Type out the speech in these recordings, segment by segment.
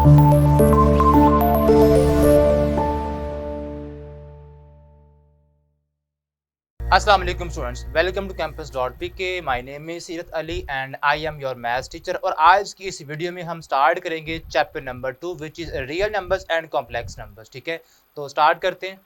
Assalamu alaikum students, welcome to campus.pk. My name is सीरत Ali and I am your maths teacher. और आज की इस वीडियो में हम स्टार्ट करेंगे chapter number 2 which is real numbers and complex numbers. ठीक है, तो स्टार्ट करते हैं।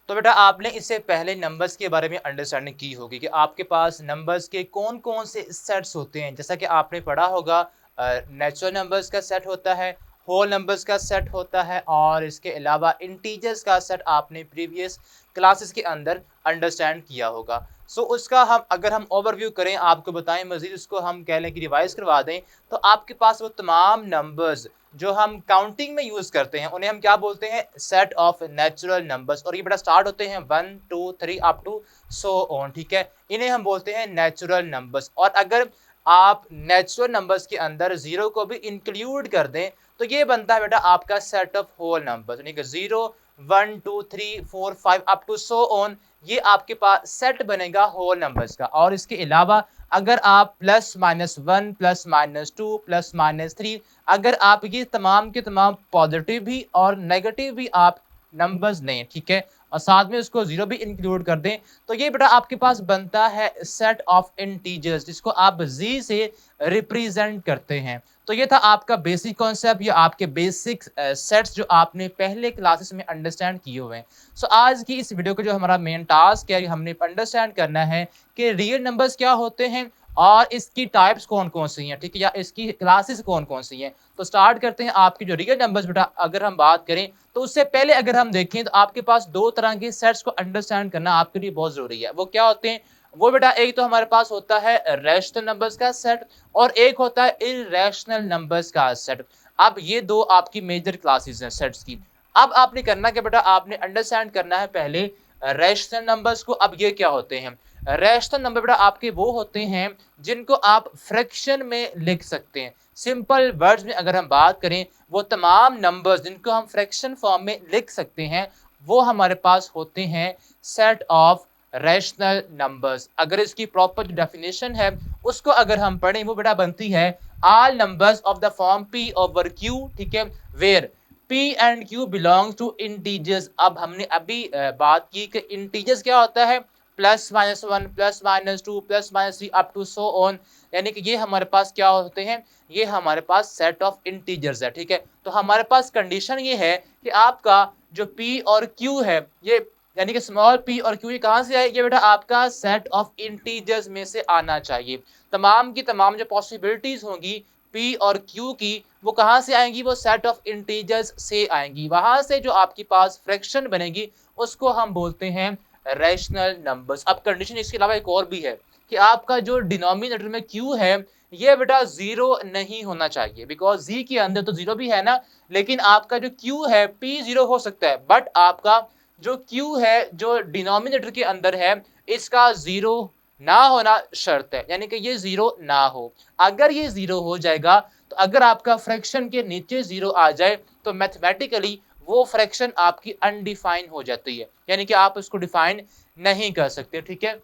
तो बेटा आपने इससे पहले नंबर्स के बारे में अंडरस्टैंडिंग की होगी कि आपके पास नंबर्स के कौन कौन से सेट्स होते हैं। जैसा कि आपने पढ़ा होगा नेचुरल नंबर्स का सेट होता है, होल नंबर्स का सेट होता है, और इसके अलावा इंटीजर्स का सेट आपने प्रीवियस क्लासेस के अंदर अंडरस्टैंड किया होगा। सो उसका हम अगर हम ओवरव्यू करें, आपको बताएं, मज़ीद उसको हम कह लें कि रिवाइज करवा दें, तो आपके पास वो तमाम नंबर्स जो हम काउंटिंग में यूज़ करते हैं उन्हें हम क्या बोलते हैं, सेट ऑफ नेचुरल नंबर्स। और ये बेटा स्टार्ट होते हैं 1 2 3 अप टू सो ऑन। ठीक है, इन्हें हम बोलते हैं नेचुरल नंबर्स। और अगर आप नेचुरल नंबर्स के अंदर जीरो को भी इंक्लूड कर दें तो ये बनता है बेटा आपका सेट ऑफ होल नंबर्स, यानी कि 0 1 2 3 4 5 अप टू सो ऑन। ये आपके पास सेट बनेगा होल नंबर्स का। और इसके अलावा अगर आप +-1 +-2 +-3, अगर आप ये तमाम के तमाम पॉजिटिव भी और नेगेटिव भी आप नंबर्स लें, ठीक है, और साथ में उसको जीरो भी इंक्लूड कर दें, तो ये बेटा आपके पास बनता है सेट ऑफ इंटीजर्स, जिसको आप जी से रिप्रेजेंट करते हैं। तो ये था आपका बेसिक कॉन्सेप्ट, या आपके बेसिक सेट्स जो आपने पहले क्लासेस में अंडरस्टैंड किए हुए हैं। सो आज की इस वीडियो का जो हमारा मेन टास्क है, हमने अंडरस्टैंड करना है कि रियल नंबर्स क्या होते हैं और इसकी टाइप्स कौन कौन सी हैं, ठीक है, या इसकी क्लासेस कौन कौन सी हैं। तो स्टार्ट करते हैं। आपकी जो रियल नंबर्स बेटा अगर हम बात करें तो उससे पहले अगर हम देखें तो आपके पास दो तरह के सेट्स को अंडरस्टैंड करना आपके लिए बहुत जरूरी है। वो क्या होते हैं? वो बेटा एक तो हमारे पास होता है रैशनल नंबर्स का सेट, और एक होता है इर्रेशनल नंबर्स का सेट। अब ये दो आपकी मेजर क्लासेस हैं सेट्स की। अब आपने करना क्या बेटा, आपने अंडरस्टैंड करना है पहले रैशनल नंबर्स को। अब ये क्या होते हैं? रैशनल नंबर बेटा आपके वो होते हैं जिनको आप फ्रैक्शन में लिख सकते हैं। सिंपल वर्ड्स में अगर हम बात करें, वो तमाम नंबर्स जिनको हम फ्रैक्शन फॉर्म में लिख सकते हैं वो हमारे पास होते हैं सेट ऑफ रैशनल नंबर्स। अगर इसकी प्रॉपर डेफिनेशन है उसको अगर हम पढ़ें, वो बेटा बनती है all numbers of the form p over q, ठीक है, where p and q belongs to integers. अब हमने अभी बात की कि इंटीजर्स क्या होता है, +-1 +-2 +-3 अप टू सो ऑन, यानी कि ये हमारे पास क्या होते हैं, ये हमारे पास सेट ऑफ इंटीजर्स है। ठीक है, तो हमारे पास कंडीशन ये है कि आपका जो p और q है, ये यानी कि स्मॉल p और q, ये कहाँ से आए? ये बेटा आपका सेट ऑफ इंटीजर्स में से आना चाहिए। तमाम की तमाम जो पॉसिबिलिटीज होंगी p और q की, वो कहाँ से आएंगी? वो सेट ऑफ इंटीजर्स से आएंगी। वहां से जो आपके पास फ्रैक्शन बनेगी उसको हम बोलते हैं रैशनल नंबर्स। अब कंडीशन इसके अलावा एक और भी है कि आपका जो डिनोमिनेटर में q है, ये बेटा जीरो नहीं होना चाहिए, बिकॉज z के अंदर तो जीरो भी है ना, लेकिन आपका जो q है p जीरो हो सकता है, बट आपका जो q है जो डिनोमिनेटर के अंदर है, इसका जीरो ना होना शर्त है, यानी कि ये जीरो ना हो। अगर ये जीरो हो जाएगा तो अगर आपका फ्रैक्शन के नीचे जीरो आ जाए तो मैथमेटिकली वो फ्रैक्शन आपकी अनडिफाइन हो जाती है, यानी कि आप उसको डिफाइन नहीं कर सकते। ठीक है,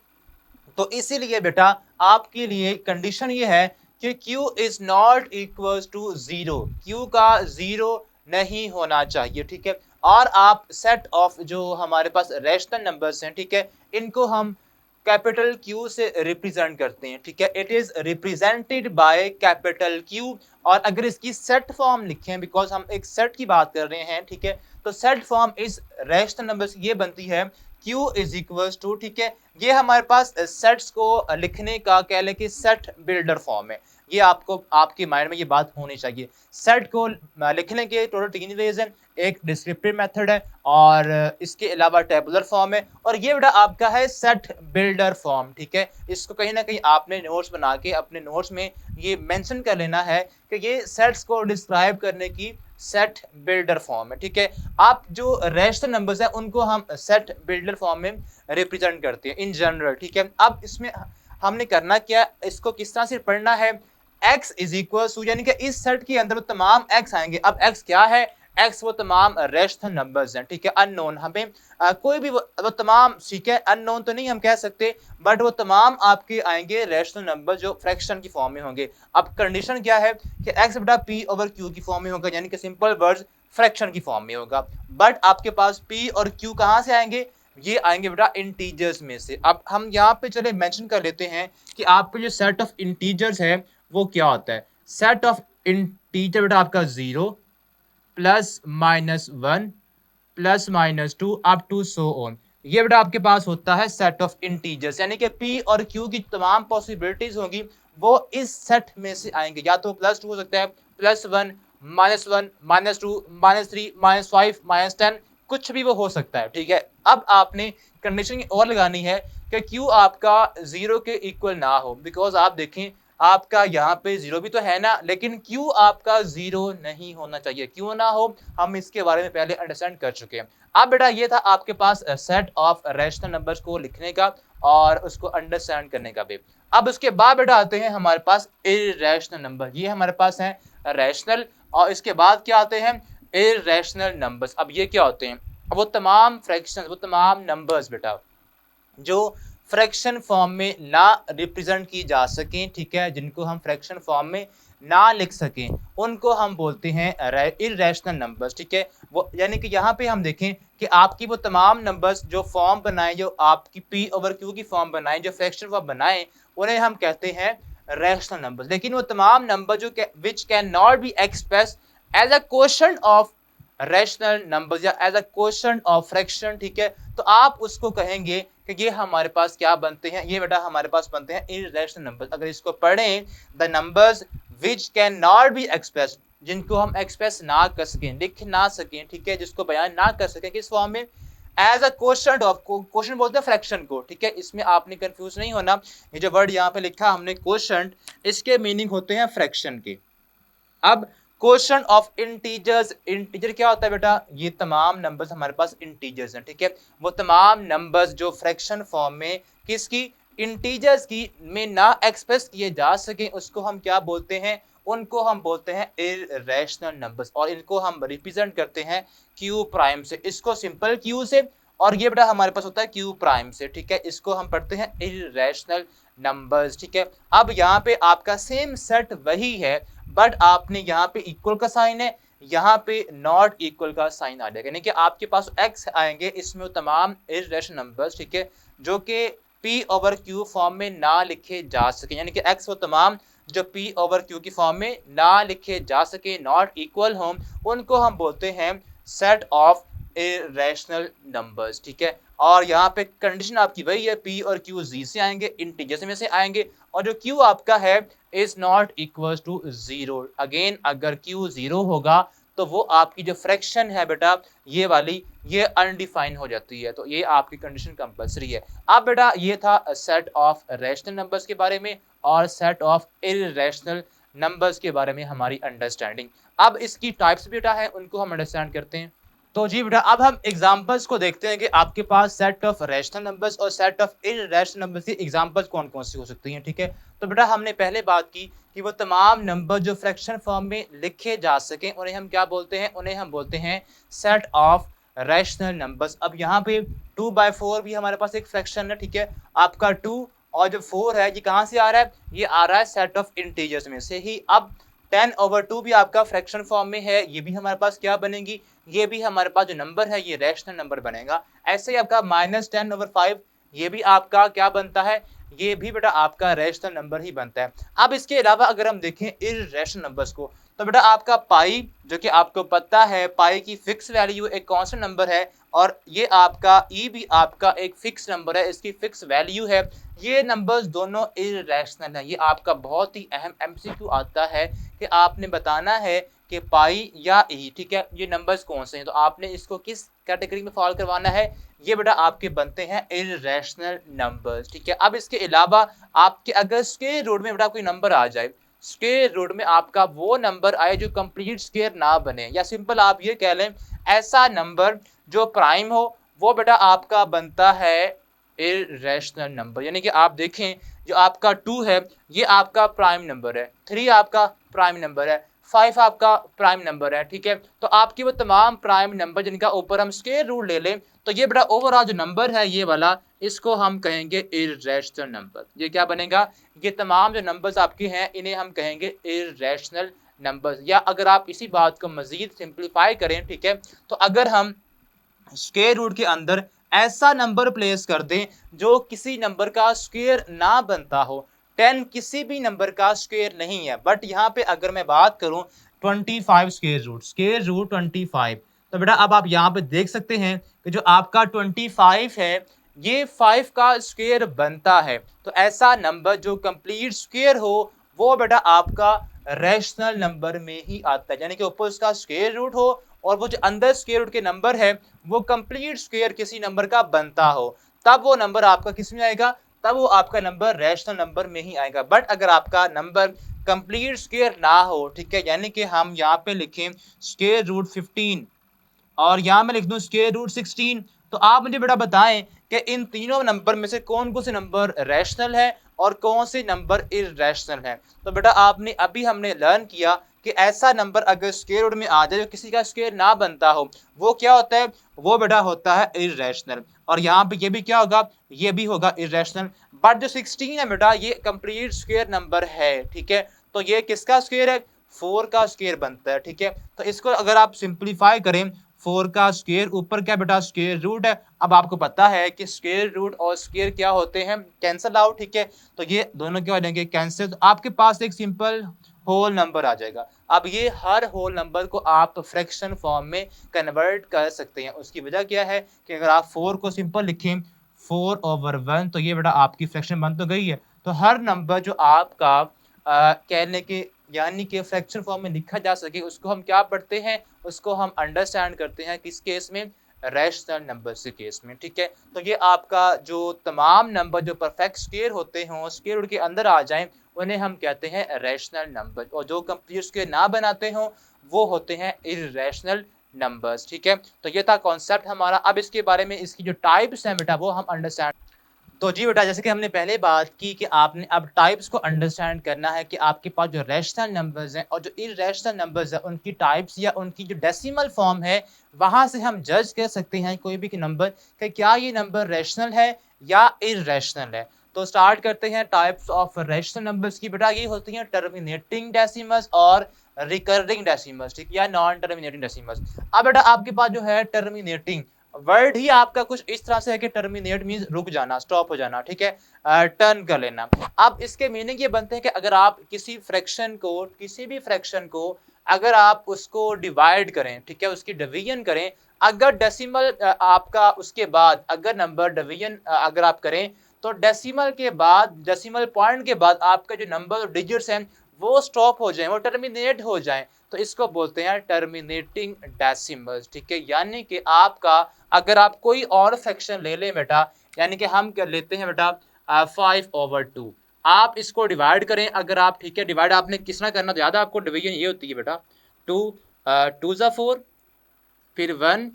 तो इसीलिए बेटा आपके लिए कंडीशन ये है कि q is not equal to zero, q का जीरो नहीं होना चाहिए। ठीक है, और आप सेट ऑफ जो हमारे पास रैशनल नंबर्स हैं, ठीक है, इनको हम कैपिटल Q से रिप्रेजेंट करते हैं। ठीक है, it is represented by capital Q। और अगर इसकी सेट फॉर्म लिखें, बिकॉज हम एक सेट की बात कर रहे हैं, ठीक है, तो सेट फॉर्म इस रैशनल नंबर्स ये बनती है Q इज इक्वल टू, ठीक है, ये हमारे पास सेट्स को लिखने का कह लें कि सेट बिल्डर फॉर्म है। ये आपको आपके माइंड में ये बात होनी चाहिए। सेट को लिखने के टोटल 3 वेज हैं, एक डिस्क्रिप्टिव मेथड है, और इसके अलावा टेबुलर फॉर्म है, और ये बेटा आपका है सेट बिल्डर फॉर्म। ठीक है, इसको कहीं ना कहीं आपने नोट्स बना के अपने नोट्स में ये मेंशन कर लेना है कि ये सेट्स को डिस्क्राइब करने की सेट बिल्डर फॉर्म है। ठीक है, आप जो रैशनल नंबर्स हैं उनको हम सेट बिल्डर फॉर्म में रिप्रेजेंट करते हैं इन जनरल। ठीक है, अब इसमें हमने करना क्या, इसको किस तरह से पढ़ना है, x इज इक्वल टू, यानी कि इस सेट के अंदर तमाम x आएंगे। अब x क्या है? एक्स वो तमाम रैशनल नंबर्स हैं, ठीक है, अननोन हमें कोई भी वो तमाम, ठीक है, अननोन तो नहीं हम कह सकते, बट वो तमाम आपके आएंगे रैशनल नंबर जो फ्रैक्शन की फॉर्म में होंगे। अब कंडीशन क्या है कि एक्स बटा पी ओवर क्यू की फॉर्म में होगा, यानी कि सिंपल वर्ड्स फ्रैक्शन की फॉर्म में होगा। बट आपके पास पी और क्यू कहाँ से आएंगे, ये आएंगे बेटा इंटीजर्स में से। अब हम यहाँ पे चले मेंशन कर लेते हैं कि आपका जो सेट ऑफ इंटीजर्स है वो क्या होता है। सेट ऑफ इंटीजर बेटा आपका 0 plus minus 1 plus minus 2 up to so on, ये बेटा आपके पास होता है सेट ऑफ इंटीजर्स, यानी कि पी और क्यू की तमाम पॉसिबिलिटीज होंगी वो इस सेट में से आएंगे। या तो प्लस 2 हो सकता है, plus 1, minus 2, minus 3, minus 5, minus 10, कुछ भी वो हो सकता है, ठीक है। अब आपने कंडीशन और लगानी है कि क्यू आपका 0 के इक्वल ना हो, बिकॉज आप देखें आपका यहाँ पे 0 भी तो है ना, लेकिन क्यू आपका 0 नहीं होना चाहिए। क्यों ना हो, हम इसके बारे में पहले अंडरस्टैंड कर चुके हैं। अब बेटा ये था आपके पास सेट ऑफ रैशनल नंबर्स को लिखने का और उसको अंडरस्टैंड करने का भी। अब उसके बाद बेटा आते हैं हमारे पास इररेशनल नंबर, ये हमारे पास है रैशनल, और इसके बाद क्या आते हैं इररेशनल नंबर्स। अब ये क्या होते हैं, वो तमाम फ्रैक्शंस, वो तमाम नंबर्स बेटा जो फ्रैक्शन फॉर्म में ना रिप्रेजेंट की जा सकें, ठीक है, जिनको हम फ्रैक्शन फॉर्म में ना लिख सकें, उनको हम बोलते हैं इररेशनल नंबर्स, ठीक है। वो यानी कि यहाँ पे हम देखें कि आपकी वो तमाम नंबर्स जो फॉर्म बनाए, जो आपकी पी ओवर क्यू की फॉर्म बनाए, जो फ्रैक्शन फॉर्म बनाए, उन्हें हम कहते हैं रैशनल नंबर्स। लेकिन वो तमाम नंबर जो which can not be express as a question of rational numbers या as a question of fraction, ठीक है, तो आप उसको कहेंगे कि ये हमारे पास क्या बनते हैं, ये बेटा हमारे पास बनते हैं इररेशनल नंबर्स। अगर इसको पढ़ें, the numbers which can not be express, जिनको हम एक्सप्रेस ना कर सकें, लिख ना सकें, ठीक है, जिसको बयान ना कर सकें किस फॉर्म में, as a question of, question बोलते हैं फ्रैक्शन को, ठीक है, इसमें आपने कंफ्यूज नहीं होना। ये जो वर्ड यहाँ पे लिखा हमने क्वेश्चन, इसके मीनिंग होते हैं फ्रैक्शन के। अब क्वेश्चन ऑफ इंटीजर्स, इंटीजर क्या होता है बेटा, ये तमाम नंबर्स हमारे पास इंटीजर्स हैं, ठीक है, वो तमाम नंबर्स जो फ्रैक्शन फॉर्म में किसकी, इंटीजर्स की में ना एक्सप्रेस किए जा सके, उसको हम क्या बोलते हैं, उनको हम बोलते हैं इररेशनल नंबर्स, और इनको हम रिप्रेजेंट करते हैं क्यू प्राइम से, इसको सिंपल क्यू से, और ये बेटा हमारे पास होता है क्यू प्राइम से, ठीक है, इसको हम पढ़ते हैं इररेशनल नंबर्स, ठीक है। अब यहाँ पे आपका सेम सेट वही है, बट आपने यहाँ पे इक्वल का साइन है, यहाँ पे नॉट इक्वल का साइन आ जाएगा, यानी कि आपके पास x आएंगे, इसमें तमाम इररेशनल नंबर्स, ठीक है, जो कि p ओवर q फॉर्म में ना लिखे जा सके, यानी कि x वो तमाम जो p ओवर q की फॉर्म में ना लिखे जा सके, नॉट इक्वल हों, उनको हम बोलते हैं सेट ऑफ इररेशनल नंबर्स, ठीक है। और यहाँ पे कंडीशन आपकी वही है, p और q z से आएंगे, इंटीजर्स में से आएंगे, और जो q आपका है is not equal to 0। Again अगर q 0 होगा तो वो आपकी जो फ्रैक्शन है बेटा ये वाली, ये अनडिफाइन हो जाती है, तो ये आपकी कंडीशन कंपलसरी है। अब बेटा ये था सेट ऑफ रैशनल नंबर्स के बारे में और सेट ऑफ इररेशनल नंबर्स के बारे में हमारी अंडरस्टैंडिंग। अब इसकी टाइप्स बेटा है, उनको हम अंडरस्टैंड करते हैं। तो जी बेटा अब हम एग्जांपल्स को देखते हैं कि आपके पास सेट ऑफ रैशनल नंबर्स और सेट ऑफ इररेशनल नंबर्स की एग्जांपल्स कौन कौन सी हो सकती हैं, ठीक है। तो बेटा हमने पहले बात की कि वो तमाम नंबर जो फ्रैक्शन फॉर्म में लिखे जा सकें, उन्हें हम क्या बोलते हैं, उन्हें हम बोलते हैं सेट ऑफ रैशनल नंबर्स। अब यहाँ पे 2/4 भी हमारे पास एक फ्रैक्शन है, ठीक है, आपका 2 और जो 4 है ये कहाँ से आ रहा है, ये आ रहा है सेट ऑफ इंटीजर्स में से ही। अब 10/2 भी आपका फ्रैक्शन फॉर्म में है, ये भी हमारे पास क्या बनेगी, ये भी हमारे पास जो नंबर है ये रैशनल नंबर बनेगा। ऐसे ही आपका -10/5 ये भी आपका क्या बनता है, ये भी बेटा आपका रैशनल नंबर ही बनता है। अब इसके अलावा अगर हम देखें इररेशनल नंबर्स को, तो बेटा आपका पाई, जो कि आपको पता है पाई की फिक्स वैल्यू एक कांस्टेंट नंबर है, और ये आपका ई भी आपका एक फिक्स नंबर है, इसकी फिक्स वैल्यू है। ये नंबर्स दोनों इररेशनल है। ये आपका बहुत ही अहम एमसीक्यू आता है कि आपने बताना है कि पाई या ई, ठीक है, ये नंबर्स कौन से हैं, तो आपने इसको किस कैटेगरी में फॉलो करवाना है, ये बेटा आपके बनते हैं इररेशनल नंबर्स, ठीक है। अब इसके अलावा आपके अगर स्क्वायर रूट में बेटा कोई नंबर आ जाए, स्क्वायर रूट में आपका वो नंबर आए जो कंप्लीट स्क्वायर ना बने, या सिंपल आप ये कह लें ऐसा नंबर जो प्राइम हो, वो बेटा आपका बनता है इररेशनल नंबर। यानी कि आप देखें जो आपका 2 है ये आपका प्राइम नंबर है, 3 आपका प्राइम नंबर है, 5 आपका प्राइम नंबर है, ठीक है। तो आपकी वो तमाम प्राइम नंबर जिनका ऊपर हम स्क्वायर रूट ले लें, तो ये बड़ा ओवरऑल जो नंबर है ये वाला, इसको हम कहेंगे इर्रेशनल नंबर। ये क्या बनेगा, ये तमाम जो नंबर्स आपके हैं इन्हें हम कहेंगे इर्रेशनल नंबर्स। या अगर आप इसी बात को मजीद सिंप्लीफाई करें, ठीक है, तो अगर हम स्क्वायर रूट के अंदर ऐसा नंबर प्लेस कर दें जो किसी नंबर का स्क्वायर ना बनता हो, 10 किसी भी नंबर का स्क्वायर नहीं है, बट यहाँ पे अगर मैं बात करूं 25 स्क्वायर रूट 25, तो बेटा अब आप यहाँ पे देख सकते हैं कि जो आपका 25 है ये 5 का स्क्वायर बनता है। तो ऐसा नंबर जो कंप्लीट स्क्वायर हो वो बेटा आपका रैशनल नंबर में ही आता है, यानी कि ऊपर उसका स्क्वायर रूट हो और वो जो अंदर स्क्वायर रूट के नंबर है वो कंप्लीट स्क्वायर किसी नंबर का बनता हो, तब वो नंबर आपका किस में आएगा, तब वो आपका नंबर रैशनल नंबर में ही आएगा। बट अगर आपका नंबर कंप्लीट स्क्वायर ना हो, ठीक है, यानी कि हम यहाँ पे लिखें स्क्वायर रूट 15 और यहाँ मैं लिख दूं स्क्वायर रूट 16, तो आप मुझे बेटा बताएं कि इन तीनों नंबर में से कौन कौन से नंबर रैशनल है और कौन से नंबर इररेशनल है। तो बेटा आपने अभी हमने लर्न किया कि ऐसा नंबर अगर स्क्वायर रूट में आ जाए जो किसी का स्क्वायर ना बनता हो वो क्या होता है, वो बेटा होता है इररेशनल। और यहाँ पे ये भी क्या होगा, ये भी होगा इररेशनल। बट जो 16 है बेटा ये कंप्लीट स्क्वायर नंबर है, ठीक है, तो ये किसका स्क्वायर है, 4 का स्क्वायर बनता है, ठीक है। तो इसको अगर आप सिंप्लीफाई करें 4 का स्क्वायर, ऊपर क्या बेटा स्क्वायर रूट है। अब आपको पता है कि स्क्वायर रूट और स्क्वायर क्या होते हैं, कैंसिल आउट, ठीक है, तो ये दोनों क्या हो जाएंगे, कैंसिल। तो आपके पास एक सिंपल होल नंबर आ जाएगा। अब ये हर होल नंबर को आप फ्रैक्शन फॉर्म में कन्वर्ट कर सकते हैं। उसकी वजह क्या है कि अगर आप 4 को सिंपल लिखें 4/1, तो ये बेटा आपकी फ्रैक्शन बन तो गई है। तो हर नंबर जो आपका कहने के यानी कि फ्रैक्शन फॉर्म में लिखा जा सके उसको हम क्या पढ़ते हैं, उसको हम अंडरस्टैंड करते हैं किस केस में, रैशनल नंबर्स के केस में, ठीक है। तो ये आपका जो तमाम नंबर जो परफेक्ट स्क्वायर होते हों, स्क्वायर रूट के अंदर आ जाएं, उन्हें हम कहते हैं रैशनल नंबर, और जो कंप्लीट स्क्वायर ना बनाते हों वो होते हैं इररेशनल नंबर्स, ठीक है। तो ये था कॉन्सेप्ट हमारा। अब इसके बारे में इसकी जो टाइप्स हैं बेटा वो हम अंडरस्टैंड। तो जी बेटा जैसे कि हमने पहले बात की कि आपने अब टाइप्स को अंडरस्टैंड करना है कि आपके पास जो रैशनल नंबर्स हैं और जो इररेशनल नंबर्स हैं उनकी टाइप्स या उनकी जो डेसिमल फॉर्म है वहां से हम जज कर सकते हैं कोई भी नंबर कि क्या ये नंबर रैशनल है या इररेशनल है। तो स्टार्ट करते हैं टाइप्स ऑफ रैशनल नंबर्स की। बेटा ये होती हैं टर्मिनेटिंग डेसिमल्स और रिकरिंग डेसिमल्स, ठीक, या नॉन टर्मिनेटिंग डेसिमल्स। अब बेटा आपके पास जो है टर्मिनेटिंग वर्ड ही आपका कुछ इस तरह से है कि टर्मिनेट मींस रुक जाना, स्टॉप हो जाना, ठीक है, टर्न कर लेना। अब इसके मीनिंग ये बनते हैं कि अगर आप किसी भी फ्रैक्शन को अगर आप उसको डिवाइड करें, ठीक है, उसकी डिवीजन करें, अगर डेसिमल आपका उसके बाद अगर नंबर डिवीजन अगर आप करें तो डेसिमल के बाद, डेसिमल पॉइंट के बाद आपका जो नंबर डिजिट्स हैं वो स्टॉप हो जाए, वो टर्मिनेट हो जाए, तो इसको बोलते हैं टर्मिनेटिंग डेसिमल्स, ठीक है। यानी कि आपका अगर आप कोई और फ्रैक्शन ले लें बेटा, यानी कि हम कर लेते हैं बेटा 5/2, आप इसको डिवाइड करें अगर आप, ठीक है, डिवाइड आपने किस तरह करना, तो याद है आपको डिवीजन ये होती है बेटा 2 2 ज़ा 4 फिर 1,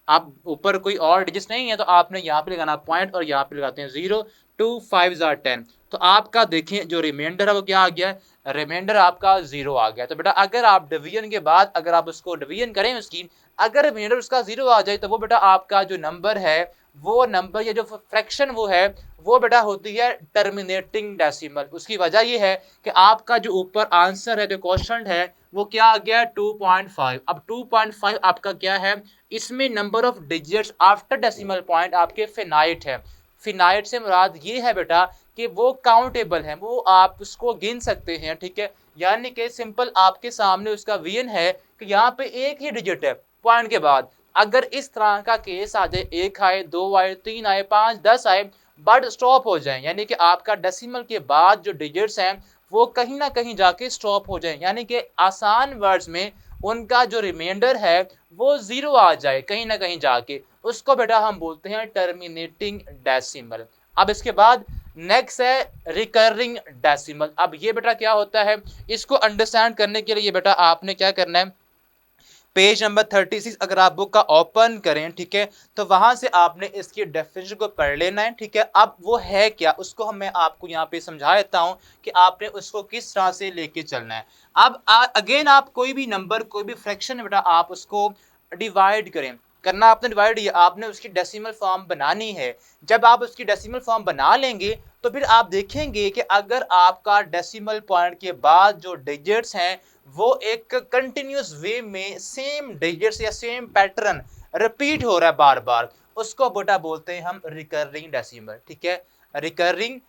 आप ऊपर कोई और डिजिट नहीं है तो आपने यहाँ पे लगाना पॉइंट और यहाँ पे लगाते हैं 0, 2 5 ज़ा 10, तो आपका देखें जो रिमाइंडर है वो क्या आ गया है, रिमाइंडर आपका 0 आ गया। तो बेटा अगर आप डिवीजन के बाद अगर आप उसको डिवीजन करें उसकी, अगर रिमाइंडर उसका 0 आ जाए तो वो बेटा आपका जो नंबर है वो नंबर या जो फ्रैक्शन वो है वो बेटा होती है टर्मिनेटिंग डेसिमल। उसकी वजह ये है कि आपका जो ऊपर आंसर है जो क्वेश्चन है वो क्या आ गया 2.5। अब 2.5 आपका क्या है, इसमें number of digits after decimal point आपके फिनाइट है। फिनाइट से मुराद ये है बेटा कि वो काउंटेबल है, वो आप उसको गिन सकते हैं, ठीक है। यानी कि सिंपल आपके सामने उसका वीएन है कि यहाँ पे एक ही डिजिट है पॉइंट के बाद, अगर इस तरह का केस आ जाए, 1 आए, 2 आए, 3 आए, 5, 10 आए, बट स्टॉप हो जाए, यानी कि आपका डेसिमल के बाद जो डिजिट्स हैं वो कहीं ना कहीं जाके स्टॉप हो जाए, यानी कि आसान वर्ड्स में उनका जो रिमाइंडर है वो 0 आ जाए कहीं ना कहीं जाके, उसको बेटा हम बोलते हैं टर्मिनेटिंग डेसिमल। अब इसके बाद नेक्स्ट है रिकरिंग डेसिमल। अब ये बेटा क्या होता है, इसको अंडरस्टैंड करने के लिए बेटा आपने क्या करना है, पेज नंबर 36 अगर आप बुक का ओपन करें, ठीक है, तो वहां से आपने इसकी डेफिनेशन को पढ़ लेना है, ठीक है। अब वो है क्या, उसको मैं आपको यहाँ पे समझा देता हूँ कि आपने उसको किस तरह से लेके चलना है। अब अगेन आप कोई भी नंबर, कोई भी फ्रैक्शन बेटा आप उसको डिवाइड करें, करना आपने डिवाइड, ये आपने उसकी डेसिमल फॉर्म बनानी है। जब आप उसकी डेसिमल फॉर्म बना लेंगे तो फिर आप देखेंगे कि अगर आपका डेसिमल पॉइंट के बाद जो डिजिट्स हैं वो एक कंटिन्यूस वे में सेम डिजिट्स या सेम पैटर्न रिपीट हो रहा है बार बार, उसको बेटा बोलते हैं हम रिकरिंग डेसिमल, ठीक है। रिकरिंग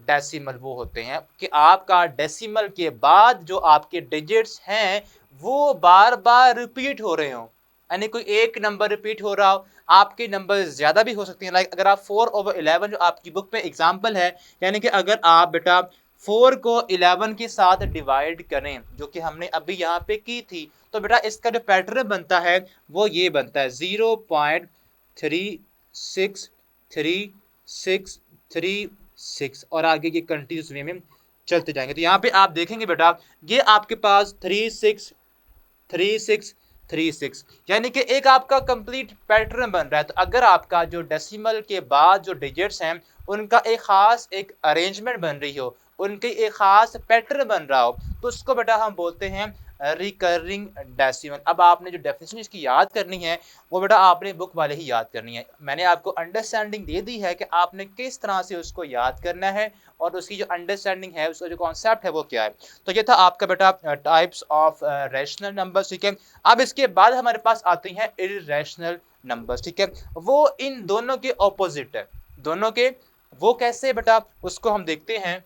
डेसिमल वो होते हैं कि आपका डेसिमल के बाद जो आपके डिजिट्स हैं वो बार बार रिपीट हो रहे हो, यानी कोई एक नंबर रिपीट हो रहा हो। आपके नंबर ज्यादा भी हो सकते हैं, लाइक अगर आप 4/11 जो आपकी बुक में एग्जांपल है, यानी कि अगर आप बेटा 4 को 11 के साथ डिवाइड करें, जो कि हमने अभी यहाँ पे की थी, तो बेटा इसका जो पैटर्न बनता है वो ये बनता है 0.36336 और आगे ये कंटिन्यूस वे में चलते जाएंगे। तो यहाँ पे आप देखेंगे बेटा ये आपके पास 3636 यानी कि एक आपका कंप्लीट पैटर्न बन रहा है। तो अगर आपका जो डेसिमल के बाद जो डिजिट्स हैं उनका एक खास एक अरेंजमेंट बन रही हो, उनके एक खास पैटर्न बन रहा हो, तो उसको बेटा हम बोलते हैं रिकरिंग डेसिमल। अब आपने जो डेफिनेशन इसकी याद करनी है वो बेटा आपने बुक वाले ही याद करनी है। मैंने आपको अंडरस्टैंडिंग दे दी है कि आपने किस तरह से उसको याद करना है और उसकी जो अंडरस्टैंडिंग है, उसका जो कॉन्सेप्ट है वो क्या है। तो ये था आपका बेटा टाइप्स ऑफ रैशनल नंबर्स, ठीक है। अब इसके बाद हमारे पास आती हैं इर्रेशनल नंबर्स, ठीक है। वो इन दोनों के ऑपोजिट है, दोनों के वो कैसे बेटा उसको हम देखते हैं।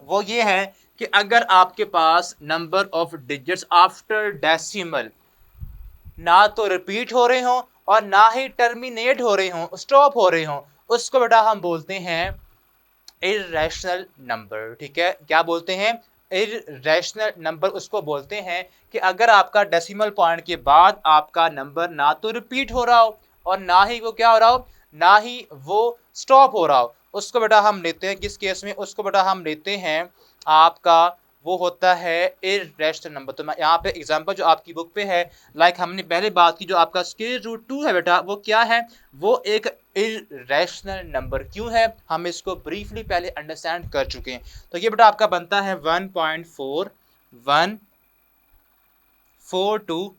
वो ये है कि अगर आपके पास number of digits after decimal ना तो रिपीट हो रहे हो और ना ही टर्मिनेट हो रहे हो, स्टॉप हो रहे हो, उसको बेटा हम बोलते हैं इर्रेशनल नंबर, ठीक है। क्या बोलते हैं, इर्रेशनल नंबर उसको बोलते हैं कि अगर आपका डेसिमल पॉइंट के बाद आपका नंबर ना तो रिपीट हो रहा हो और ना ही वो क्या हो रहा हो, ना ही वो स्टॉप हो रहा हो, उसको बेटा हम लेते हैं किस केस में, उसको बेटा हम लेते हैं आपका वो होता है इर्रेशनल नंबर। तो मैं यहाँ पे एग्जांपल जो आपकी बुक पे है, लाइक हमने पहले बात की, जो आपका √2 है बेटा वो क्या है, वो एक इर्रेशनल नंबर क्यों है, हम इसको ब्रीफली पहले अंडरस्टैंड कर चुके हैं। तो ये बेटा आपका बनता है 1.4142,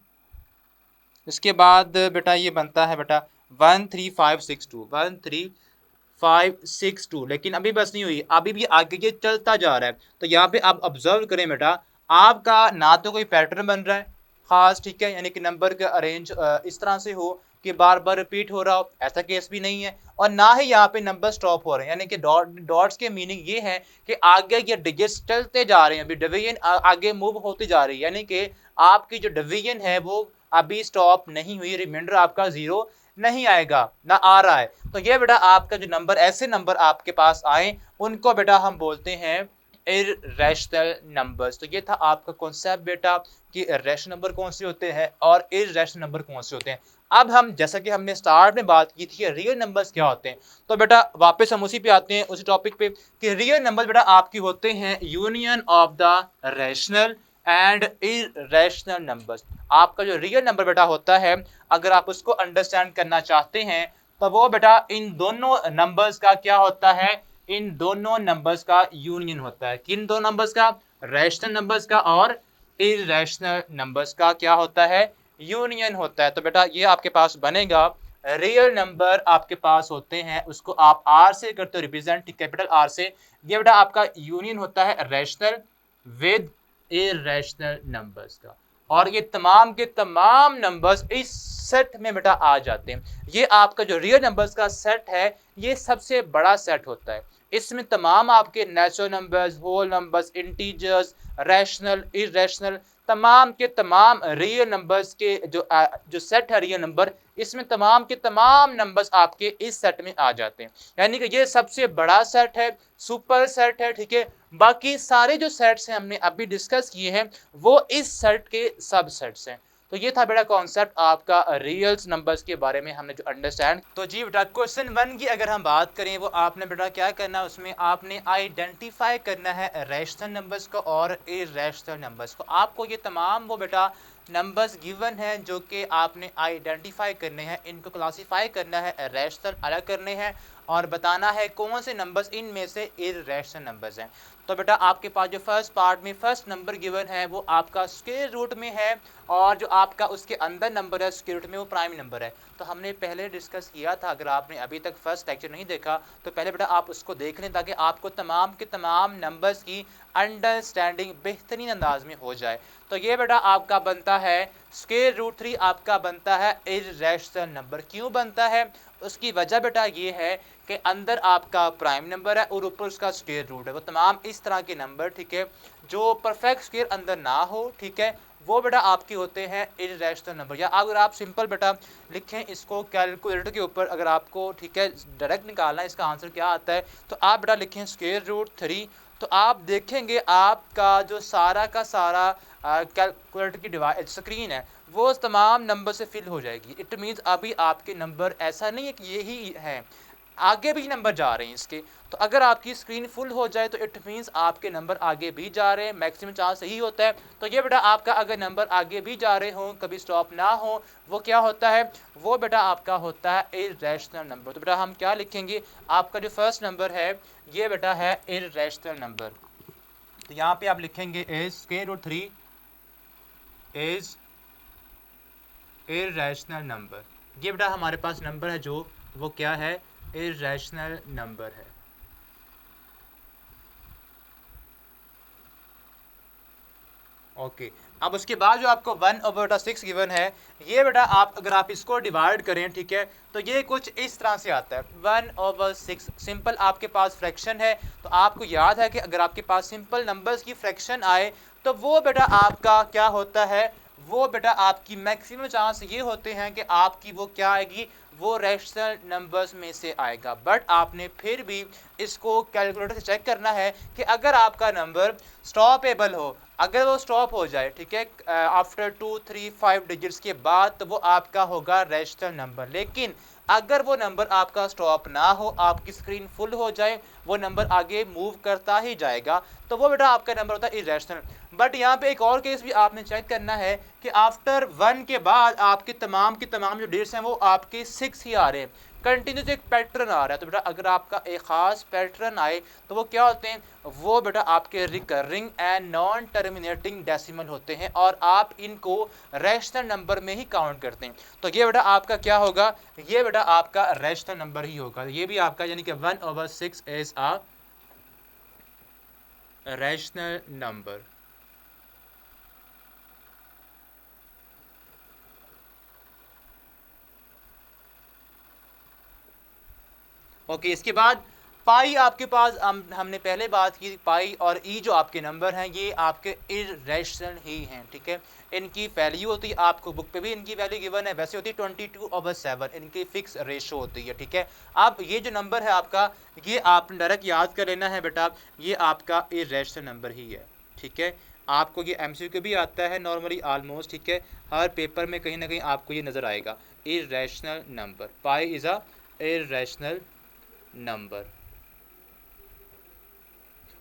इसके बाद बेटा ये बनता है बेटा 13562, लेकिन अभी बस नहीं हुई, अभी भी आगे ये चलता जा रहा है। तो यहाँ पे आप ऑब्जर्व करें बेटा, आपका ना तो कोई पैटर्न बन रहा है खास, ठीक है, यानी कि नंबर का अरेंज इस तरह से हो कि बार बार रिपीट हो रहा हो, ऐसा केस भी नहीं है, और ना ही यहाँ पे नंबर स्टॉप हो रहे हैं, यानी कि डॉट्स के मीनिंग ये है कि आगे ये डिजिट्स चलते जा रहे हैं, अभी डिवीजन आगे मूव होती जा रही है, यानी कि आपकी जो डिवीजन है वो अभी स्टॉप नहीं हुई, रिमाइंडर आपका 0 नहीं आएगा, ना आ रहा है। तो ये बेटा आपका जो नंबर, ऐसे नंबर आपके पास आए उनको बेटा हम बोलते हैं इर्रेशनल नंबर्स। तो ये था आपका कॉन्सेप्ट बेटा कि इर्रेशनल नंबर कौन से होते हैं और इर्रेशनल नंबर कौन से होते हैं। अब हम जैसा कि हमने स्टार्ट में बात की थी रियल नंबर्स क्या होते हैं, तो बेटा वापस हम उसी पे आते हैं, उसी टॉपिक पे कि रियल नंबर बेटा आपकी होते हैं union of the rational and irrational numbers. आपका जो रियल नंबर बेटा होता है, अगर आप उसको अंडरस्टैंड करना चाहते हैं तो वो बेटा इन दोनों नंबर्स का क्या होता है, इन दोनों नंबर्स का यूनियन होता है। किन दो नंबर्स का, रैशनल नंबर्स का और इर्रेशनल नंबर्स का क्या होता है, यूनियन होता है। तो बेटा ये आपके पास बनेगा रियल नंबर आपके पास होते हैं, उसको आप आर से करते हो रिप्रेजेंट, कैपिटल आर से। ये बेटा आपका यूनियन होता है रैशनल विद इर्रेशनल नंबर्स का, और ये तमाम के तमाम नंबर्स इस सेट में बेटा आ जाते हैं। ये आपका जो रियल नंबर्स का सेट है ये सबसे बड़ा सेट होता है, इसमें तमाम आपके natural numbers, whole numbers, integers, rational, irrational, तमाम के तमाम रियल नंबर्स के जो सेट है रियल नंबर, इसमें तमाम के तमाम नंबर्स आपके इस सेट में आ जाते हैं, यानी कि ये सबसे बड़ा सेट है, सुपर सेट है, ठीक है। बाकी सारे जो सेट्स हैं हमने अभी डिस्कस किए हैं वो इस सेट के सब सेट्स हैं। तो ये था बेटा कॉन्सेप्ट आपका रियल नंबर्स के बारे में हमने जो अंडरस्टैंड। तो जी बेटा क्वेश्चन 1 की अगर हम बात करें, वो आपने बेटा क्या करना है, उसमें आपने आइडेंटिफाई करना है रैशनल नंबर्स को और इर्रेशनल नंबर्स को। आपको ये तमाम वो बेटा नंबर्स गिवन हैं जो कि आपने आइडेंटिफाई करने हैं, इनको क्लासीफाई करना है, रैशनल अलग करने हैं और बताना है कौन से नंबर्स इनमें से इर्रेशनल नंबर्स हैं। तो बेटा आपके पास जो फर्स्ट पार्ट में फर्स्ट नंबर गिवन है वो आपका स्क्वायर रूट में है और जो आपका उसके अंदर नंबर है स्क्वायर रूट में वो प्राइम नंबर है। तो हमने पहले डिस्कस किया था, अगर आपने अभी तक फर्स्ट लेक्चर नहीं देखा तो पहले बेटा आप उसको देख लें ताकि आपको तमाम के तमाम नंबर्स की अंडरस्टैंडिंग बेहतरीन अंदाज में हो जाए। तो ये बेटा आपका बनता है स्क्वायर रूट 3 आपका बनता है इर्रेशनल नंबर। क्यों बनता है? उसकी वजह बेटा ये है कि अंदर आपका प्राइम नंबर है और ऊपर उसका स्क्वायर रूट है। वो तमाम इस तरह के नंबर, ठीक है, जो परफेक्ट स्क्वायर अंदर ना हो, ठीक है, वो बेटा आपके होते हैं इर्रेशनल नंबर। या अगर आप सिंपल बेटा लिखें इसको कैलकुलेटर के ऊपर, अगर आपको, ठीक है, डायरेक्ट निकालना है इसका आंसर क्या आता है, तो आप बेटा लिखें स्क्वायर रूट 3। तो आप देखेंगे आपका जो सारा का सारा कैलकुलेटर की डिवाइस स्क्रीन है वो तमाम नंबर से फिल हो जाएगी। इट मीन्स अभी आपके नंबर ऐसा नहीं है कि यही है, आगे भी नंबर जा रहे हैं इसके। तो अगर आपकी स्क्रीन फुल हो जाए तो इट मीन्स आपके नंबर आगे भी जा रहे हैं, मैक्सिमम चांस यही होता है। तो ये बेटा आपका अगर नंबर आगे भी जा रहे हों, कभी स्टॉप ना हो, वो क्या होता है, वो बेटा आपका होता है इर्रेशनल नंबर। तो बेटा हम क्या लिखेंगे, आपका जो फर्स्ट नंबर है ये बेटा है इर्रेशनल नंबर। तो यहाँ पे आप लिखेंगे is square root 3 is irrational number. ये बेटा हमारे पास नंबर है जो वो क्या है, इर्रेशनल नंबर है। ओके अब उसके बाद जो आपको 1/6 गिवन है, ये बेटा आप अगर आप इसको डिवाइड करें, ठीक है, तो ये कुछ इस तरह से आता है 1/6। सिंपल आपके पास फ्रैक्शन है तो आपको याद है कि अगर आपके पास सिंपल नंबर्स की फ्रैक्शन आए तो वो बेटा आपका क्या होता है, वो बेटा आपकी मैक्सिमम चांस ये होते हैं कि आपकी वो क्या आएगी, वो रैशनल नंबर्स में से आएगा। बट आपने फिर भी इसको कैलकुलेटर से चेक करना है कि अगर आपका नंबर स्टॉपेबल हो, अगर वो स्टॉप हो जाए, ठीक है, आफ्टर 2 3 5 डिजिट्स के बाद, तो वो आपका होगा रैशनल नंबर। लेकिन अगर वो नंबर आपका स्टॉप ना हो, आपकी स्क्रीन फुल हो जाए, वो नंबर आगे मूव करता ही जाएगा, तो वो बेटा आपका नंबर होता है इर्रेशनल। बट यहाँ पे एक और केस भी आपने चेक करना है कि आफ्टर 1 के बाद आपके तमाम की तमाम जो डेट्स हैं वो आपके 6 ही आ रहे हैं, कंटिन्यूस एक पैटर्न आ रहा है। तो बेटा अगर आपका एक ख़ास पैटर्न आए तो वो क्या होते हैं, वो बेटा आपके recurring and non terminating decimal होते हैं और आप इनको रैशनल नंबर में ही काउंट करते हैं। तो ये बेटा आपका क्या होगा, ये बेटा आपका रैशनल नंबर ही होगा। ये भी आपका यानी कि 1/6 is a rational number. Okay इसके बाद पाई आपके पास हमने पहले बात की, पाई और ई जो आपके नंबर हैं ये आपके इर्रेशनल ही हैं, ठीक है। इनकी वैल्यू होती है, आपको बुक पे भी इनकी वैल्यू गिवन है, वैसे होती है 22/7, इनकी फिक्स रेशो होती है, ठीक है। अब ये जो नंबर है आपका, ये आपने डायरेक्ट याद कर लेना है बेटा, ये आपका इर्रेशनल नंबर ही है, ठीक है। आपको ये MCQ भी आता है नॉर्मली ऑलमोस्ट, ठीक है, हर पेपर में कहीं ना कहीं आपको ये नज़र आएगा, irrational number, pi is a irrational number.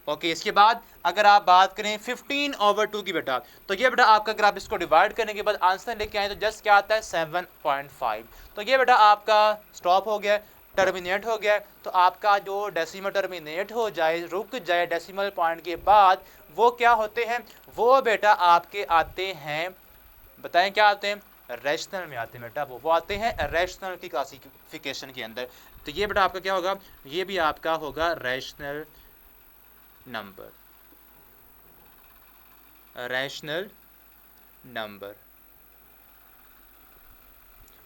Okay इसके बाद अगर आप बात करें 15/2 की बेटा, तो ये बेटा आपका अगर आप इसको डिवाइड करने के बाद आंसर लेके आए तो जस्ट क्या आता है 7.5। तो ये बेटा आपका स्टॉप हो गया, टर्मिनेट हो गया। तो आपका जो डेसिमल टर्मिनेट हो जाए, रुक जाए डेसिमल पॉइंट के बाद, वो क्या होते हैं, वो बेटा आपके आते हैं, बताएं क्या आते हैं, रैशनल में आते हैं बेटा, वो आते हैं रैशनल की क्लासिफिकेशन के अंदर। तो ये बेटा आपका क्या होगा, ये भी आपका होगा rational number, rational number.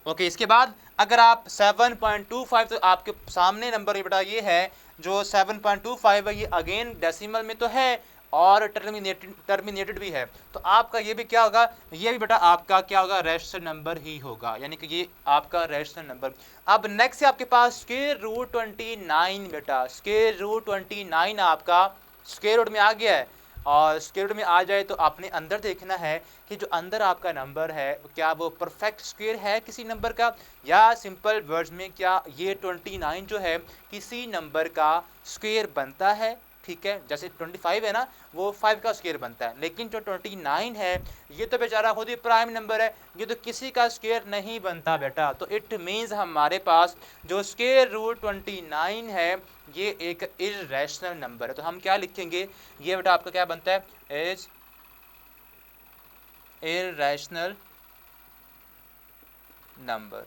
Okay इसके बाद अगर आप 7.25, तो आपके सामने नंबर बेटा ये है जो 7.25 है, ये अगेन डेसिमल में तो है और टर्मिनेटेड भी है। तो आपका ये भी क्या होगा, ये भी बेटा आपका क्या होगा, रैशनल नंबर ही होगा, यानी कि ये आपका रैशनल नंबर। अब नेक्स्ट है आपके पास स्क्वायर रूट 29 बेटा, स्क्वायर रूट 29 आपका स्क्वायर रूट में आ गया है और स्क्वायर रूट में आ जाए तो आपने अंदर देखना है कि जो अंदर आपका नंबर है क्या वो परफेक्ट स्क्वायर है किसी नंबर का, या सिंपल वर्ड्स में क्या ये 29 जो है किसी नंबर का स्क्वायर बनता है, ठीक है। जैसे 25 है ना, वो 5 का स्क्वायर बनता है, लेकिन जो 29 है ये तो बेचारा खुद ही प्राइम नंबर है, ये तो किसी का स्क्वायर नहीं बनता बेटा। तो इट मीन्स हमारे पास जो स्क्वायर रूट 29 है ये एक इर्रेशनल नंबर है। तो हम क्या लिखेंगे, ये बेटा आपका क्या बनता है, इज इर्रेशनल नंबर।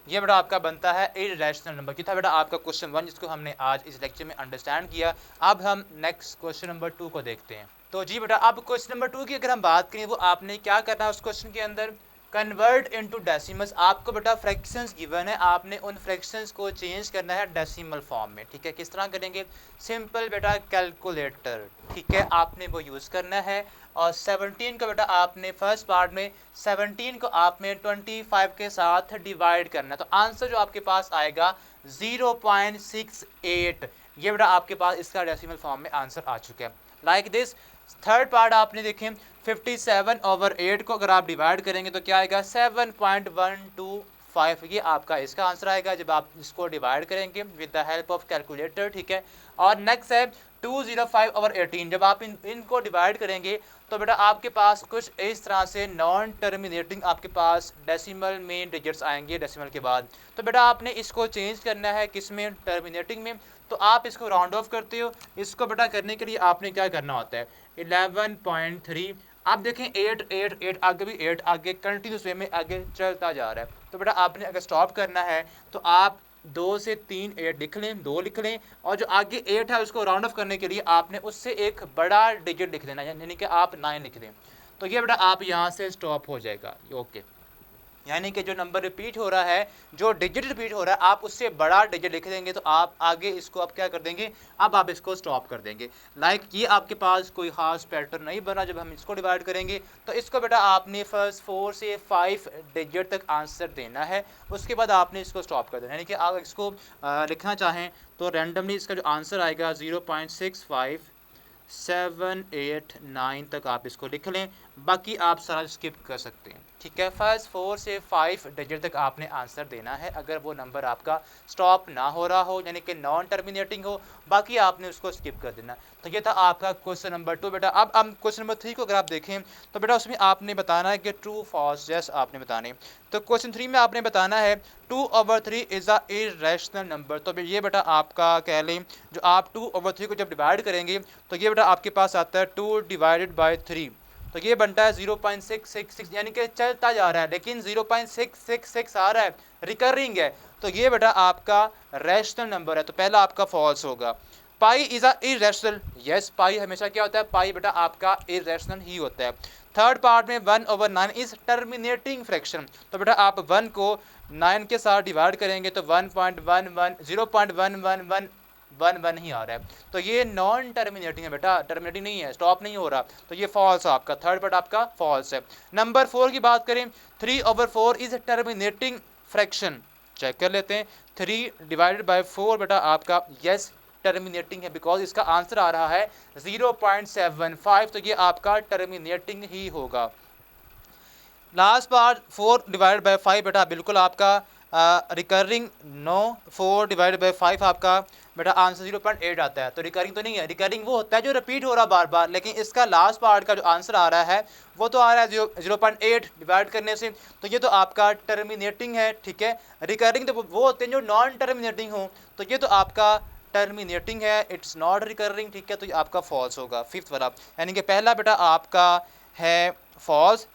ये बेटा आपका बनता है इर्रेशनल नंबर। कितना बेटा आपका क्वेश्चन 1, जिसको हमने आज इस लेक्चर में अंडरस्टैंड किया। अब हम नेक्स्ट क्वेश्चन नंबर 2 को देखते हैं। तो जी बेटा अब क्वेश्चन नंबर 2 की अगर हम बात करें, वो आपने क्या करना है उस क्वेश्चन के अंदर, कन्वर्ट इनटू डेसिमल्स। आपको बेटा फ्रैक्शंस गिवन है, आपने उन फ्रैक्शंस को चेंज करना है डेसिमल फॉर्म में, ठीक है। किस तरह करेंगे, सिंपल बेटा कैलकुलेटर, ठीक है, आपने वो यूज़ करना है। और 17 को बेटा आपने फर्स्ट पार्ट में 17 को आपने 25 के साथ डिवाइड करना है। तो आंसर जो आपके पास आएगा 0.68। ये बेटा आपके पास इसका डेसिमल फॉर्म में आंसर आ चुका है। लाइक दिस थर्ड पार्ट आपने देखें 57/8 को अगर आप डिवाइड करेंगे तो क्या आएगा 7.125। ये आपका इसका आंसर आएगा जब आप इसको डिवाइड करेंगे with the help of calculator, ठीक है। और नेक्स्ट है 205/18। जब आप इनको डिवाइड करेंगे तो बेटा आपके पास कुछ इस तरह से नॉन टर्मिनेटिंग आपके पास डेसिमल में डिजिट्स आएंगे डेसिमल के बाद। तो बेटा आपने इसको चेंज करना है किस में, टर्मिनेटिंग में। तो आप इसको राउंड ऑफ करते हो, इसको बेटा करने के लिए आपने क्या करना होता है 11.3। आप देखें 8 8 8 आगे भी 8 आगे कंटिन्यूस वे में आगे चलता जा रहा है। तो बेटा आपने अगर स्टॉप करना है तो आप 2 से 3 8 लिख लें, 2 लिख लें, और जो आगे 8 है उसको राउंड ऑफ करने के लिए आपने उससे एक बड़ा डिजिट लिख लेना, यानी कि आप 9 लिख दें। तो ये बेटा आप यहाँ से स्टॉप हो जाएगा, ओके। यानी कि जो नंबर रिपीट हो रहा है, जो डिजिट रिपीट हो रहा है, आप उससे बड़ा डिजिट लिख देंगे तो आप आगे इसको आप क्या कर देंगे, अब आप इसको स्टॉप कर देंगे। लाइक ये आपके पास कोई खास पैटर्न नहीं बना जब हम इसको डिवाइड करेंगे। तो इसको बेटा आपने फर्स्ट 4 से 5 डिजिट तक आंसर देना है, उसके बाद आपने इसको स्टॉप कर देना। यानी कि आप इसको लिखना चाहें तो रैंडमली इसका जो आंसर आएगा 0.6579 तक आप इसको लिख लें, बाकी आप सारा स्किप कर सकते हैं, ठीक है। फर्स्ट 4 से 5 डिजिट तक आपने आंसर देना है अगर वो नंबर आपका स्टॉप ना हो रहा हो, यानी कि नॉन टर्मिनेटिंग हो, बाकी आपने उसको स्किप कर देना। तो ये था आपका क्वेश्चन नंबर 2 बेटा। अब हम क्वेश्चन नंबर 3 को अगर आप देखें तो बेटा उसमें आपने बताना है कि ट्रू फॉल्स, यस आपने बताने। तो क्वेश्चन 3 में आपने बताना है 2/3 इज़ अ इर्रेशनल नंबर। तो ये बेटा आपका कह लें, जो आप 2/3 को जब डिवाइड करेंगे तो ये बेटा आपके पास आता है 2 डिवाइडेड बाई 3। तो ये बनता है 0.666, यानी कि चलता जा रहा है लेकिन 0.666 आ रहा है, रिकरिंग है। तो ये बेटा आपका रैशनल नंबर है, तो पहला आपका फॉल्स होगा। Pi is a irrational, yes pi हमेशा क्या होता है, पाई बेटा आपका इर्रेशनल ही होता है। थर्ड पार्ट में 1/9 इज टर्मिनेटिंग फ्रैक्शन। तो बेटा आप 1 को 9 के साथ डिवाइड करेंगे तो 0.11 ही आ रहा है। तो ये नॉन टर्मिनेटिंग है बेटा, टर्मिनेटिंग नहीं है, स्टॉप नहीं हो रहा, तो ये फॉल्स है आपका, थर्ड पार्ट आपका फॉल्स है। नंबर 4 की बात करें 3/4 इज टर्मिनेटिंग फ्रैक्शन, चेक कर लेते हैं। 3 डिवाइडेड बाई 4 बेटा आपका यस टर्मिनेटिंग है, बिकॉज इसका आंसर आ रहा है 0.75, तो ये आपका टर्मिनेटिंग ही होगा। लास्ट पार्ट 4 डिवाइडेड बाई 5 बेटा बिल्कुल आपका रिकरिंग नो, 4 डिवाइडेड बाई 5 आपका बेटा आंसर 0.8 आता है। तो रिकरिंग तो नहीं है, रिकरिंग वो होता है जो रिपीट हो रहा बार बार, लेकिन इसका लास्ट पार्ट का जो आंसर आ रहा है वो तो आ रहा है 0.8 डिवाइड करने से, तो ये तो आपका टर्मिनेटिंग है, ठीक है। रिकरिंग तो वो होते हैं जो नॉन टर्मिनेटिंग हो, तो ये तो आपका टर्मिनेटिंग है, इट्स नॉट रिकरिंग, ठीक है। तो ये आपका फॉल्स होगा, फिफ्थ वाला। यानी कि पहला बेटा आपका है फॉल्स,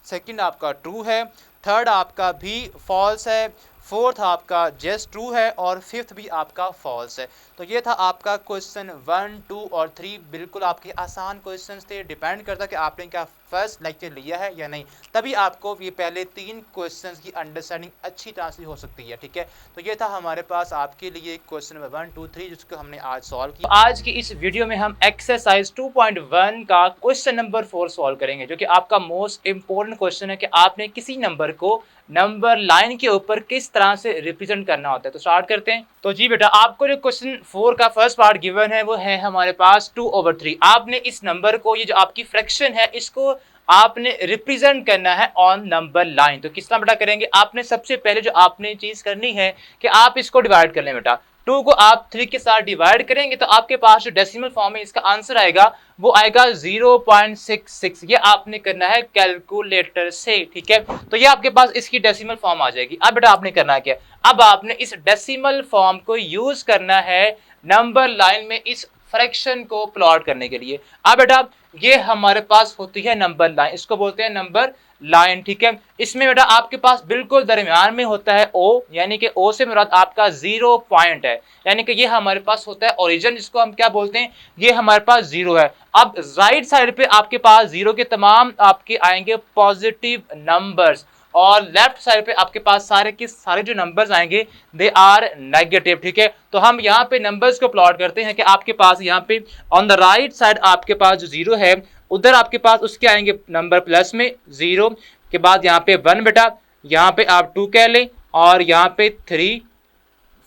सेकंड आपका ट्रू है, थर्ड आपका भी फॉल्स है, फोर्थ आपका जस्ट ट्रू है, और फिफ्थ भी आपका फॉल्स है। तो ये था आपका क्वेश्चन 1, 2 और 3। बिल्कुल आपके आसान क्वेश्चंस थे, डिपेंड करता कि आपने क्या फर्स्ट लेक्चर लिया है या नहीं, तभी आपको ये पहले 3 क्वेश्चंस की अंडरस्टैंडिंग अच्छी तरह से हो सकती है, ठीक है। तो ये था हमारे पास आपके लिए क्वेश्चन नंबर 1, 2, 3 जिसको हमने आज सॉल्व किया। आज की इस वीडियो में हम एक्सरसाइज 2.1 का क्वेश्चन नंबर 4 सॉल्व करेंगे, जो कि आपका मोस्ट इंपॉर्टेंट क्वेश्चन है कि आपने किसी नंबर को नंबर लाइन के ऊपर किस तरह से रिप्रेजेंट करना होता है। तो स्टार्ट करते हैं। तो जी बेटा, आपको जो क्वेश्चन 4 का फर्स्ट पार्ट गिवन है वो है हमारे पास 2/3। आपने इस नंबर को, ये जो आपकी फ्रैक्शन है, इसको आपने रिप्रेजेंट करना है ऑन नंबर लाइन। तो किस तरह बेटा करेंगे, आपने सबसे पहले जो आपने चीज करनी है कि आप इसको डिवाइड कर लें बेटा। 2 को आप 3 के साथ डिवाइड करेंगे तो आपके पास जो डेसिमल फॉर्म है इसका आंसर आएगा वो आएगा 0.66। ये आपने करना है कैलकुलेटर से, ठीक है। तो ये आपके पास इसकी डेसिमल फॉर्म आ जाएगी। अब बेटा आपने करना क्या, अब आपने इस डेसिमल फॉर्म को यूज करना है नंबर लाइन में इस फ्रैक्शन को प्लॉट करने के लिए। अब बेटा ये हमारे पास होती है नंबर लाइन, इसको बोलते हैं नंबर लाइन, ठीक है। इसमें बेटा आपके पास बिल्कुल दरमियान में होता है ओ, यानी कि ओ से मुराद आपका 0 पॉइंट है, यानी कि ये हमारे पास होता है ओरिजिन, जिसको हम क्या बोलते हैं, ये हमारे पास 0 है। अब राइट साइड पे आपके पास 0 के तमाम आपके आएंगे पॉजिटिव नंबर्स, और लेफ्ट साइड पे आपके पास सारे के सारे जो नंबर्स आएंगे दे आर नेगेटिव, ठीक है। तो हम यहाँ पे नंबर्स को प्लॉट करते हैं कि आपके पास यहाँ पे ऑन द राइट साइड आपके पास जो 0 है उधर आपके पास उसके आएंगे नंबर प्लस में 0 के बाद यहाँ पे 1 बेटा, यहाँ पे आप 2 कह लें, और यहाँ पे 3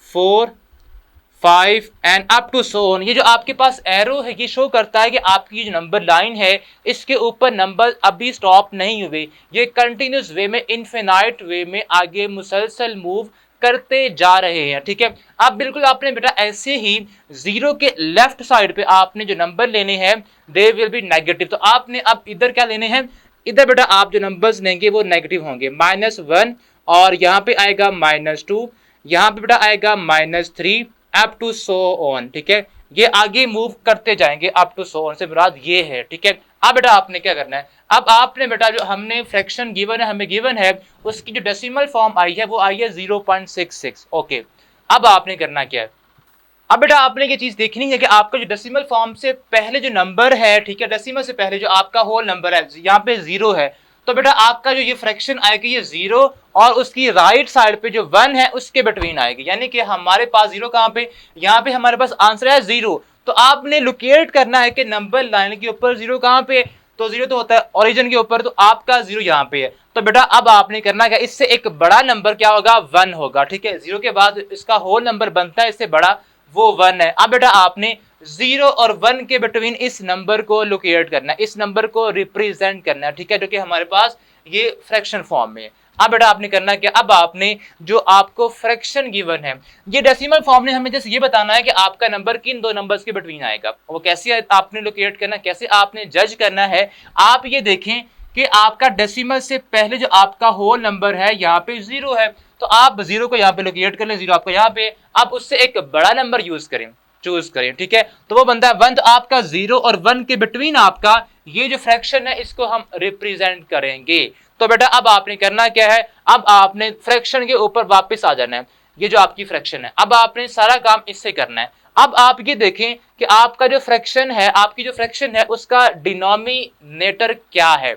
4 5 and up to so on. ये जो आपके पास एरो है ये शो करता है कि आपकी जो नंबर लाइन है इसके ऊपर नंबर अभी स्टॉप नहीं हुए, ये कंटिन्यूस वे में, इनफिनाइट वे में आगे मुसलसल मूव करते जा रहे हैं, ठीक है। अब बिल्कुल आपने बेटा ऐसे ही 0 के लेफ्ट साइड पे आपने जो नंबर लेने हैं दे विल बी नेगेटिव। तो आपने अब इधर क्या लेने हैं, इधर बेटा आप जो नंबर्स लेंगे वो नेगेटिव होंगे, -1, और यहाँ पे आएगा -2, यहाँ पे बेटा आएगा -3 अप टू सो ऑन, ठीक है। ये आगे मूव करते जाएंगे अप टू सो ऑन से मुराद ये है, ठीक है। अब बेटा आपने क्या करना है, अब आपने बेटा जो हमने फ्रैक्शन गिवन है, हमें गिवन है उसकी जो डेसिमल फॉर्म आई है वो आई है 0.66, ओके। अब आपने करना क्या है, अब बेटा आपने ये चीज देखनी है कि आपका जो डेसिमल फॉर्म से पहले जो नंबर है, ठीक है, डेसिमल से पहले जो आपका होल नंबर है यहाँ पे 0 है, तो बेटा आपका जो ये फ्रैक्शन आएगी ये 0 और उसकी राइट साइड पे जो 1 है उसके बिटवीन आएगी, यानी कि हमारे पास 0 कहाँ पे, यहाँ पे हमारे पास आंसर है 0। तो आपने लोकेट करना है कि नंबर लाइन के ऊपर 0 कहाँ पे, तो 0 तो होता है ओरिजिन के ऊपर, तो आपका 0 यहाँ पे है। तो बेटा अब आपने करना क्या, इससे एक बड़ा नंबर क्या होगा, 1 होगा, ठीक है। 0 के बाद इसका होल नंबर बनता है इससे बड़ा, वो 1 है। अब बेटा आपने 0 और 1 के बिटवीन इस नंबर को लोकेट करना है, इस नंबर को रिप्रेजेंट करना है, ठीक है, जो कि हमारे पास ये फ्रैक्शन फॉर्म में है। अब बेटा आपने करना क्या, अब आपने जो आपको फ्रैक्शन गिवन है ये डेसिमल फॉर्म ने हमें जैसे ये बताना है कि आपका नंबर किन दो नंबर्स के बिटवीन आएगा, वो कैसे आपने लोकेट करना, कैसे आपने जज करना है। आप ये देखें कि आपका डेसिमल से पहले जो आपका होल नंबर है यहाँ पे 0 है, तो आप 0 को यहाँ पे लोकेट कर लें, 0 आपका यहाँ पे, आप उससे एक बड़ा नंबर यूज करें, चूज करें, ठीक है। तो वो बनता है 1। तो आपका 0 और 1 के बिटवीन आपका ये जो फ्रैक्शन है इसको हम रिप्रेजेंट करेंगे। तो बेटा अब आपने करना क्या है, अब आपने फ्रैक्शन के ऊपर वापस आ जाना है, ये जो आपकी फ्रैक्शन है, अब आपने सारा काम इससे करना है। अब आप ये देखें कि आपका जो फ्रैक्शन है, आपकी जो फ्रैक्शन है उसका डिनोमिनेटर क्या है,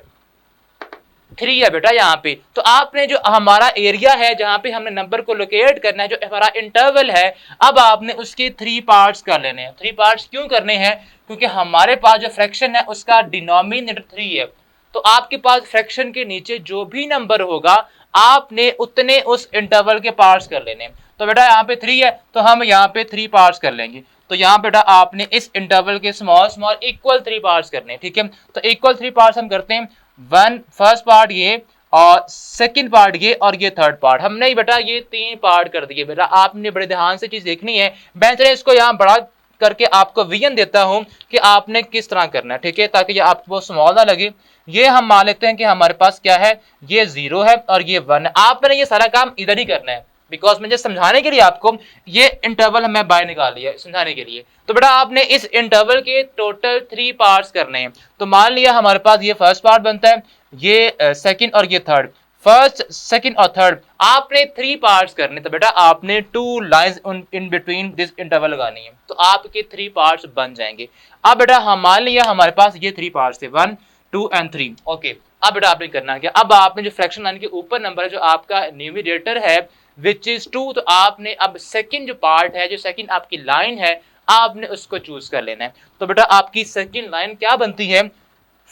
3 है बेटा यहाँ पे। तो आपने जो हमारा एरिया है जहाँ पे हमने नंबर को लोकेट करना है, जो हमारा इंटरवल है, अब आपने उसके 3 पार्ट्स कर लेने हैं। 3 पार्ट्स क्यों करने हैं, क्योंकि हमारे पास जो फ्रैक्शन है उसका डिनोमिनेटर 3 है। तो आपके पास फ्रैक्शन के नीचे जो भी नंबर होगा आपने उतने उस इंटरवल के पार्ट्स कर लेने। तो बेटा यहाँ पे 3 है तो हम यहाँ पे 3 पार्ट्स कर लेंगे। तो यहाँ बेटा आपने इस इंटरवल के स्मॉल स्मॉल इक्वल 3 पार्ट्स करने, ठीक है। तो इक्वल 3 पार्ट्स हम करते हैं, 1 फर्स्ट पार्ट ये, और सेकंड पार्ट ये, और ये थर्ड पार्ट। हमने ही बेटा ये 3 पार्ट कर दिए। बेटा आपने बड़े ध्यान से चीज देखनी है, मैं चले इसको यहाँ बड़ा करके आपको विजन देता हूं कि आपने किस तरह करना है, ठीक है, ताकि ये आपको स्मॉल ना लगे। ये हम मान लेते हैं कि हमारे पास क्या है, ये 0 है और ये 1 है। आपने ये सारा काम इधर ही करना है, बिकॉज मुझे समझाने के लिए आपको ये इंटरवल हमें बाहर निकाल लिया समझाने के लिए। तो बेटा आपने इस इंटरवल के टोटल 3 पार्ट्स करने हैं। तो मान लिया हमारे पास ये फर्स्ट पार्ट बनता है, ये सेकंड और ये थर्ड, फर्स्ट सेकंड और थर्ड आपने 3 पार्ट्स करने। तो बेटा आपने 2 lines in between this interval लगानी है, तो आपके 3 पार्ट्स बन जाएंगे। अब बेटा हम मान लिया हमारे पास ये 3 पार्ट्स थे, 1 2 एंड 3, ओके। अब बेटा आपने करना क्या, अब आपने जो फ्रैक्शन लाइन के ऊपर नंबर है जो आपका न्यूमरेटर है विच इज 2, तो आपने अब सेकंड जो पार्ट है, जो सेकंड आपकी लाइन है, आपने उसको चूज कर लेना है। तो बेटा आपकी सेकंड लाइन क्या बनती है,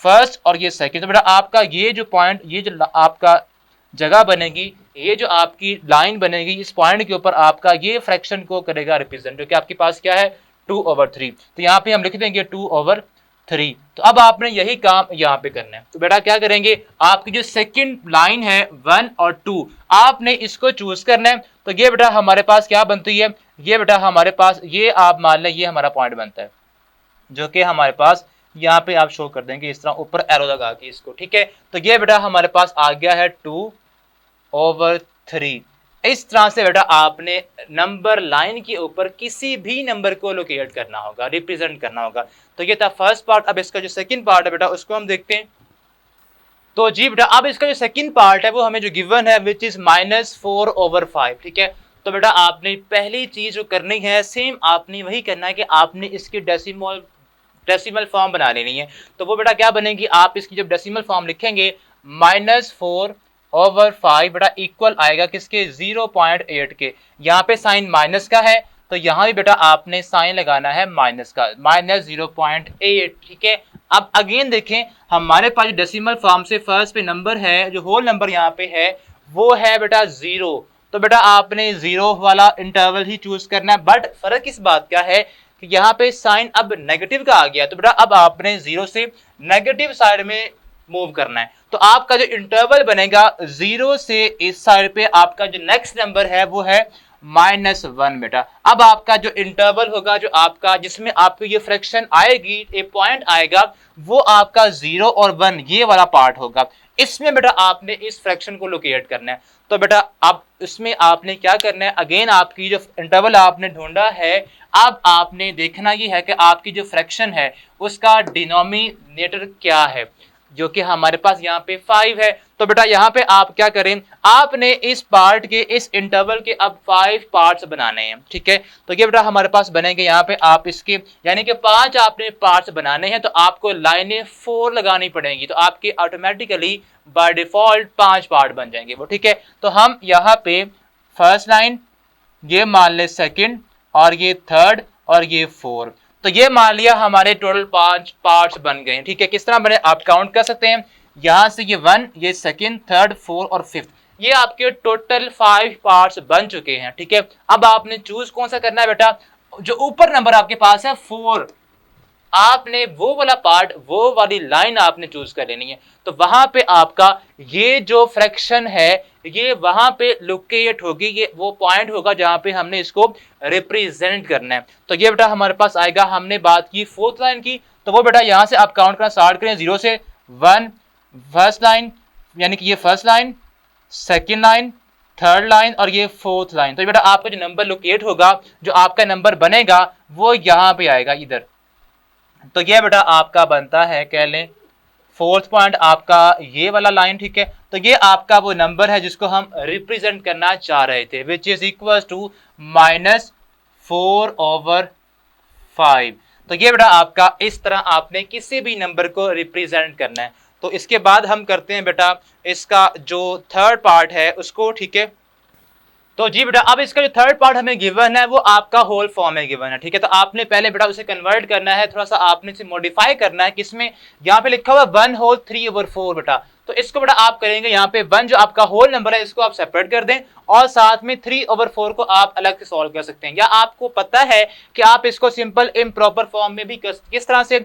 फर्स्ट और ये सेकंड। तो बेटा आपका ये जो पॉइंट, ये जो आपका जगह बनेगी, ये जो आपकी लाइन बनेगी इस पॉइंट के ऊपर आपका ये फ्रैक्शन को करेगा रिप्रेजेंट, जो कि आपके पास क्या है 2/3। तो यहाँ पे हम लिख देंगे 2/3। तो अब आपने यही काम यहाँ पे करना है। तो बेटा क्या करेंगे, आपकी जो सेकंड लाइन है 1 और 2 आपने इसको चूज करना है। तो ये बेटा हमारे पास क्या बनती है, ये बेटा हमारे पास ये आप मान लें ये हमारा पॉइंट बनता है, जो कि हमारे पास यहाँ पे आप शो कर देंगे इस तरह ऊपर एरो लगा के इसको, ठीक है। तो ये बेटा हमारे पास आ गया है 2/3। इस तरह से बेटा आपने नंबर लाइन के ऊपर किसी भी नंबर को लोकेट करना होगा, रिप्रेजेंट करना होगा। तो ये था फर्स्ट पार्ट। अब इसका जो सेकंड पार्ट है बेटा उसको हम देखते हैं। तो जी बेटा अब इसका जो सेकंड पार्ट है वो हमें जो गिवन है विच इज -4/5, ठीक है। तो बेटा आपने पहली चीज जो करनी है सेम आपने वही करना है कि आपने इसकी डेसिमल फॉर्म बना लेनी है। तो वो बेटा क्या बनेगी, आप इसकी जब डेसिमल फॉर्म लिखेंगे -4/5 बेटा इक्वल आएगा किसके 0.8 के। यहाँ पे साइन माइनस का है तो यहाँ भी बेटा आपने साइन लगाना है माइनस का, -0.8, ठीक है। अब अगेन देखें हमारे पास डेसिमल फॉर्म से फर्स्ट पे नंबर है, जो होल नंबर यहाँ पे है वो है बेटा 0। तो बेटा आपने 0 वाला इंटरवल ही चूज करना है। बट फर्क इस बात क्या है कि यहाँ पे साइन अब नेगेटिव का आ गया, तो बेटा अब आपने 0 से नेगेटिव साइड में मूव करना है। तो आपका जो इंटरवल बनेगा 0 से इस साइड पे आपका जो नेक्स्ट नंबर है वो है -1 बेटा। अब आपका जो इंटरवल होगा, जो आपका जिसमें आपको ये फ्रैक्शन आएगी, एक पॉइंट आएगा, वो आपका 0 और 1 ये वाला पार्ट होगा। इसमें बेटा आपने इस फ्रैक्शन को लोकेट करना है। तो बेटा अब इसमें आपने क्या करना है, अगेन आपकी जो इंटरवल आपने ढूंढा है, अब आपने देखना ये है कि आपकी जो फ्रैक्शन है उसका डिनोमिनेटर क्या है, जो कि हमारे पास यहाँ पे 5 है। तो बेटा यहाँ पे आप क्या करें, आपने इस पार्ट के इस इंटरवल के अब 5 पार्ट्स बनाने हैं, ठीक है। तो ये बेटा हमारे पास बनेंगे यहाँ पे आप इसके यानी कि 5 आपने पार्ट्स बनाने हैं। तो आपको लाइनें 4 लगानी पड़ेंगी, तो आपके ऑटोमेटिकली बाय डिफॉल्ट 5 पार्ट बन जाएंगे वो, ठीक है। तो हम यहाँ पे फर्स्ट लाइन, ये मान ले सेकेंड, और ये थर्ड, और ये 4, तो ये मान लिया हमारे टोटल 5 पार्ट्स बन गए, ठीक है। किस तरह बने आप काउंट कर सकते हैं, यहां से ये 1, ये सेकंड, थर्ड, 4 और 5, ये आपके टोटल 5 पार्ट्स बन चुके हैं, ठीक है। अब आपने चूज कौन सा करना है बेटा, जो ऊपर नंबर आपके पास है 4, आपने वो वाला पार्ट, वो वाली लाइन आपने चूज कर लेनी है। तो वहां पे आपका ये जो फ्रैक्शन है ये वहां पे लोकेट होगी, ये वो पॉइंट होगा जहां पे हमने इसको रिप्रेजेंट करना है। तो ये बेटा हमारे पास आएगा, हमने बात की फोर्थ लाइन की, तो वो बेटा यहां से आप काउंट करना स्टार्ट करें 0 से 1 फर्स्ट लाइन, यानी कि ये first line, second line, third line और ये फोर्थ लाइन। तो बेटा आपका जो नंबर लोकेट होगा, जो आपका नंबर बनेगा वो यहाँ पे आएगा इधर। तो ये बेटा आपका बनता है, कह लें फोर्थ पॉइंट आपका ये वाला लाइन, ठीक है। तो ये आपका वो नंबर है जिसको हम रिप्रेजेंट करना चाह रहे थे, विच इज इक्वल टू -4/5। तो ये बेटा आपका इस तरह आपने किसी भी नंबर को रिप्रेजेंट करना है। तो इसके बाद हम करते हैं बेटा इसका जो थर्ड पार्ट है उसको, ठीक है। तो जी बेटा अब इसका जो थर्ड पार्ट हमें गिवन है वो आपका होल फॉर्म में गिवन है, ठीक है। तो आपने पहले बेटा उसे कन्वर्ट करना है, थोड़ा सा आपने इसे मॉडिफाई करना है, किसमें, यहाँ पे लिखा हुआ 1/3/4 बेटा। तो इसको बेटा आप करेंगे यहाँ पे 1 जो आपका होल नंबर है इसको आप सेपरेट कर दें, और साथ में 3/4 को आप अलग से सॉल्व कर सकते हैं। या आपको पता है कि आप इसको सिंपल इम्प्रॉपर फॉर्म में भी किस तरह से,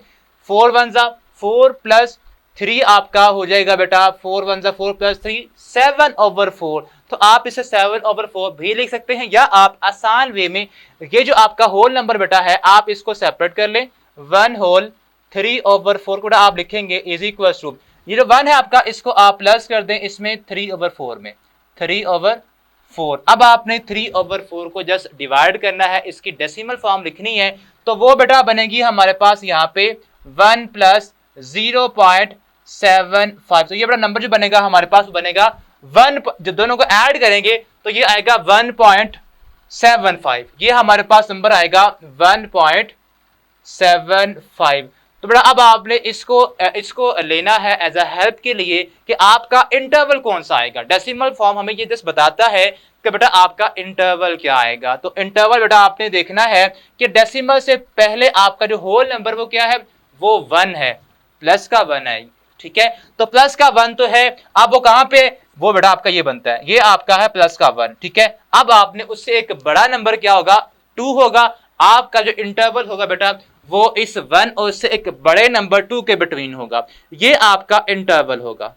4 1 4 प्लस 3 आपका हो जाएगा बेटा 4 1 4 प्लस 3 7/4। तो आप इसे 7/4 भी लिख सकते हैं, या आप आसान वे में ये जो आपका होल नंबर बेटा है आप इसको सेपरेट कर लें, 1/3/4 को आप लिखेंगे इज इक्वल टू, ये जो 1 है आपका इसको आप प्लस कर दें इसमें 3/4 में, 3/4। अब आपने 3/4 को जस्ट डिवाइड करना है, इसकी डेसिमल फॉर्म लिखनी है। तो वो बेटा बनेगी हमारे पास यहाँ पे 1 + 0.75। तो ये बड़ा नंबर जो बनेगा हमारे पास बनेगा 1, जब दोनों को ऐड करेंगे तो ये आएगा 1.75, ये हमारे पास नंबर आएगा 1.75। तो बेटा अब आपने इसको लेना है एज अ हेल्प के लिए कि आपका इंटरवल कौन सा आएगा। डेसिमल फॉर्म हमें ये जस्ट बताता है कि बेटा आपका इंटरवल क्या आएगा। तो इंटरवल बेटा आपने देखना है कि डेसिमल से पहले आपका जो होल नंबर वो क्या है, वो 1 है, प्लस का 1 है, ठीक है। तो प्लस का 1 तो है, अब वो कहां पे वो बेटा आपका ये बनता है, ये आपका है प्लस का 1, ठीक है। अब आपने उससे एक बड़ा नंबर क्या होगा, 2 होगा। आपका जो इंटरवल होगा बेटा वो इस 1 और इससे एक बड़े नंबर 2 के बिटवीन होगा, ये आपका इंटरवल होगा,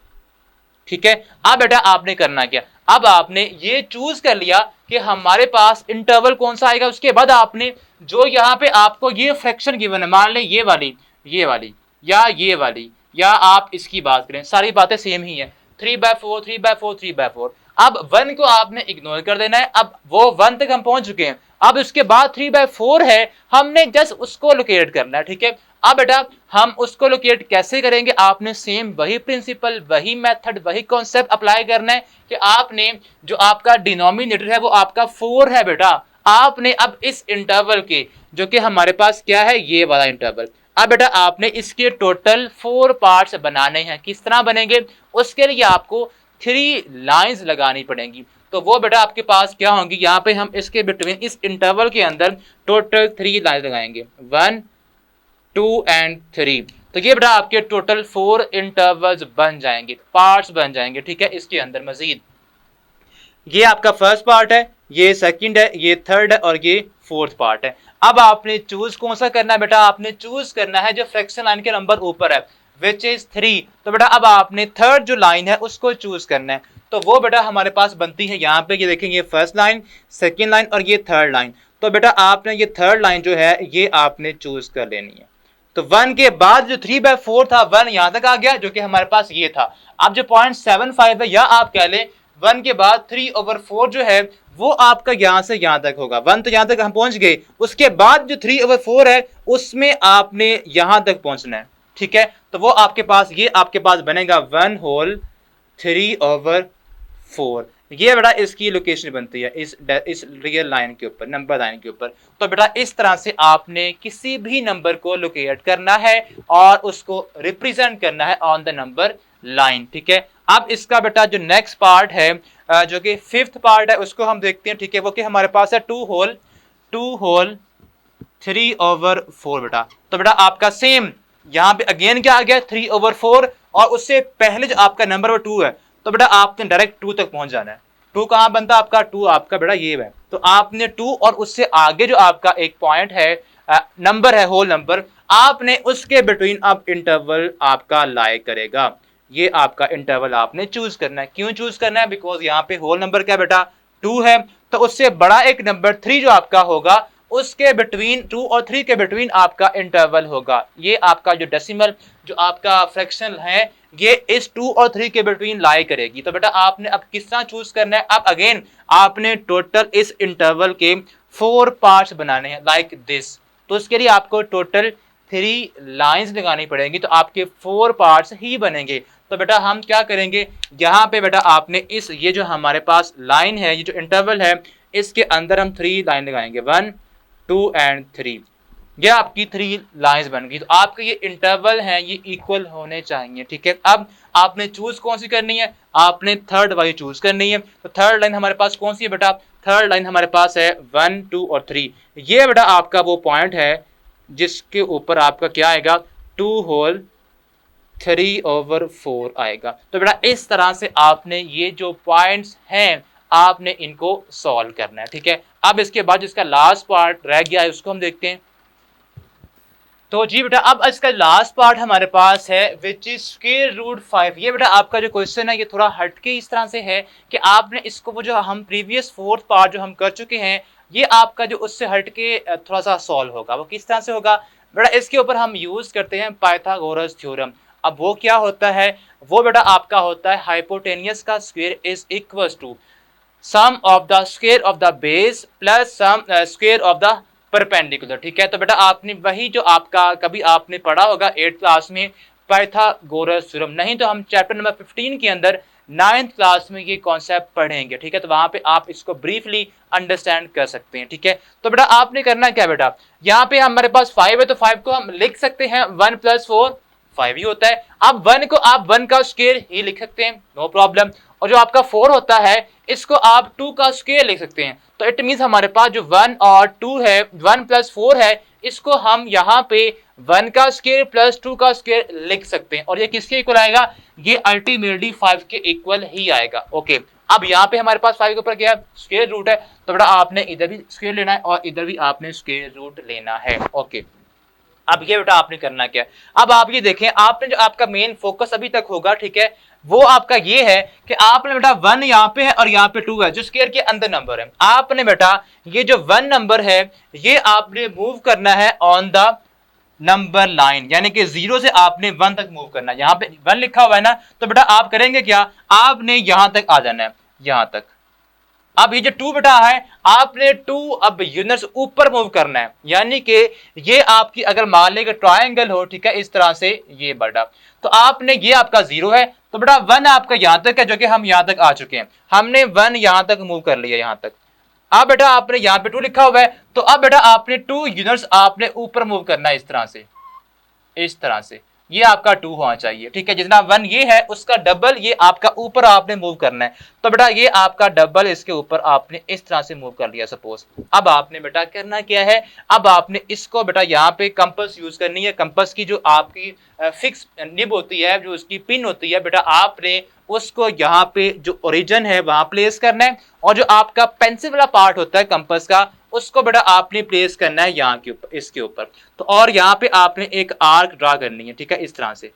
ठीक है। अब बेटा आपने करना क्या, अब आपने ये चूज कर लिया कि हमारे पास इंटरवल कौन सा आएगा, उसके बाद आपने जो यहाँ पे आपको ये फ्रैक्शन गिवन है, मान लें ये वाली या ये वाली, या आप इसकी बात करें, सारी बातें सेम ही है, 3/4 3/4 3/4। अब 1 को आपने इग्नोर कर देना है, अब वो 1 तक हम पहुंच चुके हैं, अब उसके बाद 3/4 है, हमने जस्ट उसको लोकेट करना है, ठीक है। अब बेटा हम उसको लोकेट कैसे करेंगे, आपने सेम वही प्रिंसिपल, वही मेथड, वही कॉन्सेप्ट अप्लाई करना है कि आपने जो आपका डिनोमिनेटर है वो आपका 4 है बेटा, आपने अब इस इंटरवल के जो कि हमारे पास क्या है ये वाला इंटरवल, अब बेटा आपने इसके टोटल 4 पार्ट्स बनाने हैं। किस तरह बनेंगे, उसके लिए आपको 3 लाइंस लगानी पड़ेंगी। तो वो बेटा आपके पास क्या होंगी, यहाँ पे हम इसके बिटवीन इस इंटरवल के अंदर टोटल 3 लाइंस लगाएंगे, 1 2 एंड 3। तो ये बेटा आपके टोटल 4 इंटरवल्स बन जाएंगे, पार्ट्स बन जाएंगे, ठीक है। इसके अंदर मजीद ये आपका फर्स्ट पार्ट है, ये सेकंड है, ये थर्ड है और ये फोर्थ पार्ट है। अब आपने चूज कौन सा करना है बेटा, आपने चूज करना है जो फ्रैक्शन लाइन के नंबर ऊपर है विच इज 3। तो बेटा अब आपने थर्ड जो लाइन है उसको चूज करना है, तो वो बेटा हमारे पास बनती है यहाँ पे, ये देखेंगे फर्स्ट लाइन, सेकेंड लाइन और ये थर्ड लाइन। तो बेटा आपने ये थर्ड लाइन जो है ये आपने चूज कर लेनी है। तो 1 के बाद जो 3/4 था, 1 यहां तक आ गया जो कि हमारे पास ये था। अब जो 0.75 है, या आप कह लें 1 के बाद 3/4 जो है वो आपका यहां से यहां तक होगा, 1 तो यहां तक हम पहुंच गए, उसके बाद जो 3/4 है उसमें आपने यहां तक पहुंचना है, ठीक है। तो वो आपके पास ये आपके पास बनेगा 1 होल 3/4, ये बेटा इसकी लोकेशन बनती है इस रियल लाइन के ऊपर, नंबर लाइन के ऊपर। तो बेटा इस तरह से आपने किसी भी नंबर को लोकेट करना है और उसको रिप्रेजेंट करना है ऑन द नंबर लाइन, ठीक है। अब इसका बेटा जो नेक्स्ट पार्ट है जो कि फिफ्थ पार्ट है उसको हम देखते हैं, ठीक है। वो कि हमारे पास है 2 होल 3/4 बेटा। तो बेटा आपका सेम यहाँ पे अगेन क्या आ गया 3/4 और उससे पहले जो आपका नंबर वो 2 है, तो बेटा आपने डायरेक्ट 2 तक पहुंच जाना है। 2 कहां बनता है आपका, 2 आपका बेटा ये है। तो आपने 2 और उससे आगे जो आपका एक पॉइंट है नंबर है होल नंबर, आपने उसके बिटवीन अब इंटरवल आपका लाई करेगा, ये आपका इंटरवल आपने चूज करना है। क्यों चूज करना है, बिकॉज यहाँ पे होल नंबर क्या बेटा 2 है, तो उससे बड़ा एक नंबर 3 जो आपका होगा उसके बिटवीन 2 और 3 के बिटवीन आपका इंटरवल होगा। ये आपका जो डेसिमल जो आपका फ्रैक्शन है ये इस 2 और 3 के बिटवीन लाई करेगी। तो बेटा आपने अब किस तरह चूज करना है, अब अगेन आपने टोटल इस इंटरवल के 4 पार्ट्स बनाने हैं लाइक दिस। तो उसके लिए आपको टोटल 3 लाइंस लगानी पड़ेंगी, तो आपके 4 पार्ट्स ही बनेंगे। तो बेटा हम क्या करेंगे, यहाँ पे बेटा आपने इस ये जो हमारे पास लाइन है, ये जो इंटरवल है, इसके अंदर हम 3 लाइन लगाएंगे, 1 2 एंड 3। ये आपकी 3 लाइंस बन गई। तो आपके ये इंटरवल हैं ये इक्वल होने चाहिए, ठीक है। अब आपने चूज कौन सी करनी है, आपने थर्ड वाली चूज करनी है। तो थर्ड लाइन हमारे पास कौन सी है बेटा, थर्ड लाइन हमारे पास है 1 2 और 3। ये बेटा आपका वो पॉइंट है जिसके ऊपर आपका क्या आएगा 2 होल 3/4 आएगा। तो बेटा इस तरह से आपने ये जो पॉइंट्स हैं आपने इनको सॉल्व करना है, ठीक है। अब इसके बाद जिसका लास्ट पार्ट रह गया है उसको हम देखते हैं। तो जी बेटा अब इसका लास्ट पार्ट हमारे पास है विच इज स्क्वायर रूट 5। ये बेटा आपका जो क्वेश्चन है ये थोड़ा हटके इस तरह से है कि आपने इसको वो जो हम प्रीवियस फोर्थ पार्ट जो हम कर चुके हैं ये आपका जो उससे हटके थोड़ा सा सॉल्व होगा। वो किस तरह से होगा बेटा, इसके ऊपर हम यूज करते हैं पाइथागोरस थ्योरम। अब वो क्या होता है, वो बेटा आपका होता है हाइपोटेनियस का square is equal to sum of the square of the base plus sum square of the perpendicular, ठीक है। तो बेटा आपने वही जो आपका कभी आपने पढ़ा होगा 8th क्लास में पाइथागोरस थ्योरम, नहीं तो हम चैप्टर नंबर 15 के अंदर 9th क्लास में ये कॉन्सेप्ट पढ़ेंगे, ठीक है। तो वहां पे आप इसको ब्रीफली अंडरस्टैंड कर सकते हैं, ठीक है। तो बेटा आपने करना क्या बेटा, यहाँ पे हमारे पास 5 है तो 5 को हम लिख सकते हैं 1 + 4 5 ही होता है। अब 1 को आप 1 का स्क्वायर ही लिख सकते हैं, नो प्रॉब्लम। और जो आपका 4 होता है इसको आप 2 का स्क्वायर लिख सकते हैं। तो इट मीन्स हमारे पास जो 1 और 2 है, 1 प्लस 4 है, इसको हम यहाँ पे 1 का स्क्वायर प्लस 2 का स्क्वायर लिख सकते हैं और ये किसके इक्वल आएगा, ये अल्टीमेटली 5 के इक्वल ही आएगा। ओके, अब यहाँ पे हमारे पास 5 के ऊपर क्या है, स्क्वायर रूट है, तो बेटा आपने इधर भी स्क्वायर लेना है और इधर भी आपने स्क्वायर रूट लेना है। ओके, अब ये बेटा आपने करना क्या है, अब आप ये देखें, आपने जो आपका मेन फोकस अभी तक होगा, ठीक है, वो आपका ये है कि आपने बेटा 1 यहाँ पे है और यहाँ पे 2 है, जो स्क्वायर के अंदर नंबर है, आपने बेटा ये जो 1 नंबर है ये आपने मूव करना है ऑन द नंबर लाइन, यानी कि 0 से आपने 1 तक मूव करना है। यहाँ पे 1 लिखा हुआ है ना, तो बेटा आप करेंगे क्या, आपने यहां तक आ जाना है, यहां तक। अब ये जो 2 बेटा है, आपने 2 अब यूनिट्स ऊपर मूव करना है, यानी कि ये आपकी अगर मान लें कि ट्रायंगल हो, ठीक है, इस तरह से ये बेटा, तो आपने ये आपका 0 है, तो बेटा 1 आपका यहां तक है, जो कि हम यहां तक आ चुके हैं, हमने 1 यहां तक मूव कर लिया यहां तक। अब बेटा आपने यहाँ पे 2 लिखा हुआ है, तो अब बेटा आपने 2 यूनिट्स आपने ऊपर मूव करना है, इस तरह से, इस तरह से, ये आपका 2 होना चाहिए, ठीक है, जितना 1 ये है उसका डबल ये आपका ऊपर आपने मूव करना है, तो बेटा ये आपका डबल इसके ऊपर आपने इस तरह से मूव कर लिया सपोज। अब आपने बेटा करना क्या है, अब आपने इसको बेटा यहाँ पे कंपास यूज करनी है, कंपास की जो आपकी फिक्स निब होती है, जो उसकी पिन होती है, बेटा आपने उसको यहाँ पे जो ओरिजिन है वहां प्लेस करना है, और जो आपका पेंसिल वाला पार्ट होता है कंपास का, उसको बेटा आपने प्लेस करना है यहाँ के ऊपर, इसके ऊपर, तो और यहाँ पे आपने एक आर्क ड्रा करनी है, ठीक है, इस तरह से,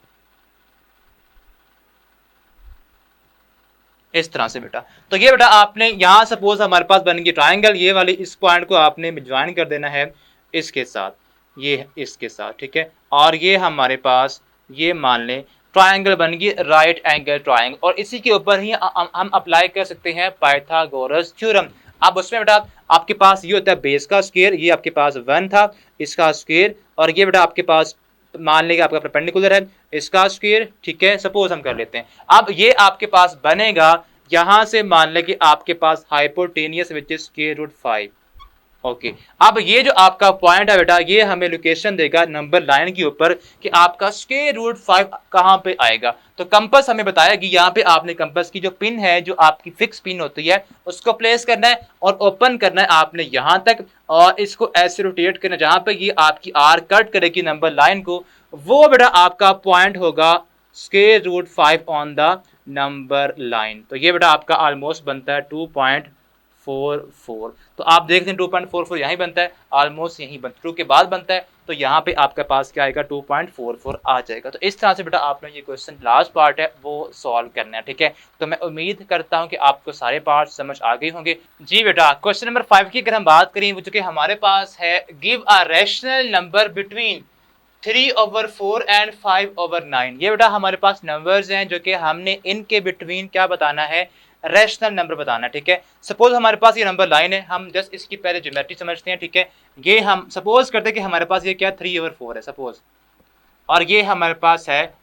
इस तरह से बेटा। तो ये बेटा आपने यहाँ सपोज हमारे पास बन गई ट्रायंगल, ये वाली इस पॉइंट को आपने ज्वाइन कर देना है इसके साथ, ये इसके साथ, ठीक है, और ये हमारे पास ये मान लें ट्रायंगल बन गई राइट एंगल ट्रायंगल, और इसी के ऊपर ही हम अप्लाई कर सकते हैं पाइथागोरस थ्योरम। अब उसमें बेटा आपके पास ये होता है बेस का स्क्वायर, ये आपके पास 1 था, इसका स्क्वायर, और ये बेटा आपके पास मान लेंगे आपका परपेंडिकुलर है, इसका स्क्वायर, ठीक है, सपोज हम कर लेते हैं। अब ये आपके पास बनेगा, यहां से मान लें कि आपके पास hypotenuse which is square root 5। Okay, अब ये जो आपका पॉइंट है बेटा, ये हमें लोकेशन देगा नंबर लाइन के ऊपर कि आपका स्क्वायर रूट 5 कहां पे आएगा। तो कंपास हमें बताया कि यहाँ पे आपने कंपास की जो पिन है, जो आपकी फिक्स पिन होती है, उसको प्लेस करना है और ओपन करना है आपने यहां तक, और इसको ऐसे रोटेट करना जहां पे ये आपकी आर कट करेगी नंबर लाइन को, वो बेटा आपका पॉइंट होगा square root 5 on the number line. तो ये बेटा आपका ऑलमोस्ट बनता है 2.44। तो आप देखते हैं 2.44 यहीं बनता है, ऑलमोस्ट यहीं बनता, 2 के बाद बनता है, तो यहाँ पे आपके पास क्या आएगा, 2.44 आ जाएगा। तो इस तरह से बेटा आपने ये क्वेश्चन लास्ट पार्ट है वो सॉल्व करना है, ठीक है। तो मैं उम्मीद करता हूँ कि आपको सारे पार्ट समझ आ गए होंगे। जी बेटा, क्वेश्चन नंबर 5 की अगर हम बात करें, वो जो कि हमारे पास है, give a rational number between 3/4 and 5/9। ये बेटा हमारे पास नंबर्स हैं जो कि हमने इनके बिटवीन क्या बताना है, रैशनल नंबर बताना, ठीक है। सपोज हमारे पास ये नंबर लाइन है, हम जस्ट इसकी पहले ज्योमेट्री समझते हैं, ठीक है। ये हम सपोज करते हैं कि हमारे पास ये क्या 3/4 है सपोज, और ये हमारे पास है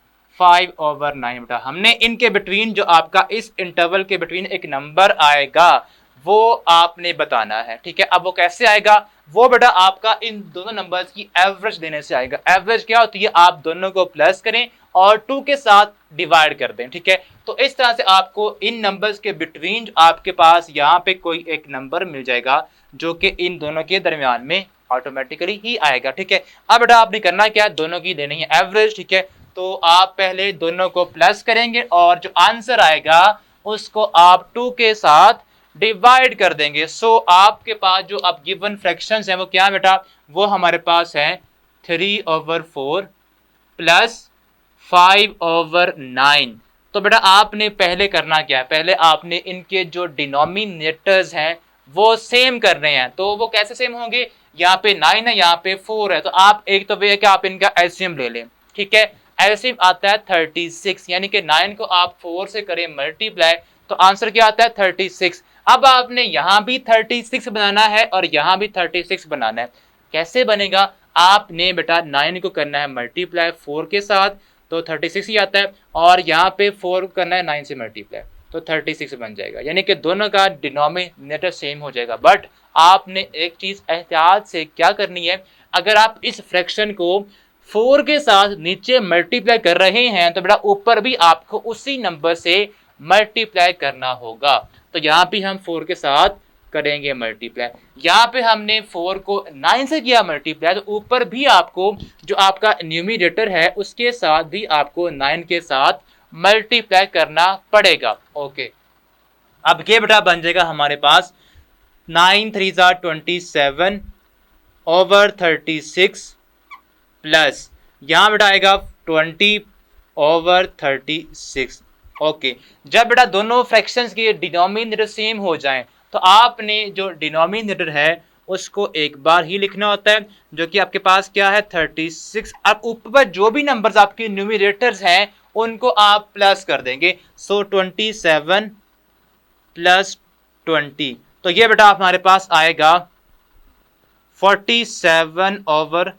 5/9। बेटा हमने इनके बिटवीन जो आपका इस इंटरवल के बिटवीन एक नंबर आएगा वो आपने बताना है, ठीक है। अब वो कैसे आएगा, वो बेटा आपका इन दोनों नंबर्स की एवरेज देने से आएगा। एवरेज क्या होती है, आप दोनों को प्लस करें और 2 के साथ डिवाइड कर दें, ठीक है। तो इस तरह से आपको इन नंबर्स के बिटवीन आपके पास यहाँ पे कोई एक नंबर मिल जाएगा जो कि इन दोनों के दरमियान में ऑटोमेटिकली ही आएगा, ठीक है। अब बेटा आपने करना क्या है, दोनों की देनी है एवरेज, ठीक है। तो आप पहले दोनों को प्लस करेंगे और जो आंसर आएगा उसको आप 2 के साथ डिवाइड कर देंगे। सो आपके पास जो अब गिवन फ्रैक्शंस हैं वो क्या है बेटा, वो हमारे पास है 3/4 प्लस 5/9। तो बेटा आपने पहले करना क्या है, पहले आपने इनके जो डिनोमिनेटर्स हैं वो सेम कर रहे हैं। तो वो कैसे सेम होंगे, यहाँ पे 9 है, यहाँ पे 4 है, तो आप एक तो वे है कि आप इनका एलसीएम ले लें, ठीक है। एलसीएम आता है 36, यानी कि 9 को आप 4 से करें मल्टीप्लाई, तो आंसर क्या आता है 36। अब आपने यहाँ भी 36 बनाना है और यहाँ भी 36 बनाना है। कैसे बनेगा, आपने बेटा 9 को करना है मल्टीप्लाई 4 के साथ, तो 36 ही आता है, और यहाँ पे 4 करना है 9 से मल्टीप्लाई, तो 36 बन जाएगा, यानी कि दोनों का डिनोमिनेटर सेम हो जाएगा। बट आपने एक चीज एहतियात से क्या करनी है, अगर आप इस फ्रैक्शन को 4 के साथ नीचे मल्टीप्लाई कर रहे हैं तो बेटा ऊपर भी आपको उसी नंबर से मल्टीप्लाई करना होगा। तो यहाँ पे हम 4 के साथ करेंगे मल्टीप्लाई। यहाँ पे हमने 4 को 9 से किया मल्टीप्लाई, तो ऊपर भी आपको जो आपका न्यूमरेटर है उसके साथ भी आपको 9 के साथ मल्टीप्लाई करना पड़ेगा। ओके, अब ये बेटा बन जाएगा हमारे पास 9 3 27 ओवर 36 प्लस यहाँ बेटा आएगा 20 ओवर 36। ओके, जब बेटा दोनों फ्रैक्शंस के डिनोमिनेटर सेम हो जाएं तो आपने जो डिनोमिनेटर है उसको एक बार ही लिखना होता है, जो कि आपके पास क्या है 36। अब ऊपर जो भी नंबर्स आपके न्यूमरेटर्स हैं उनको आप प्लस कर देंगे। सो 27 प्लस 20, तो ये बेटा हमारे पास आएगा 47 ओवर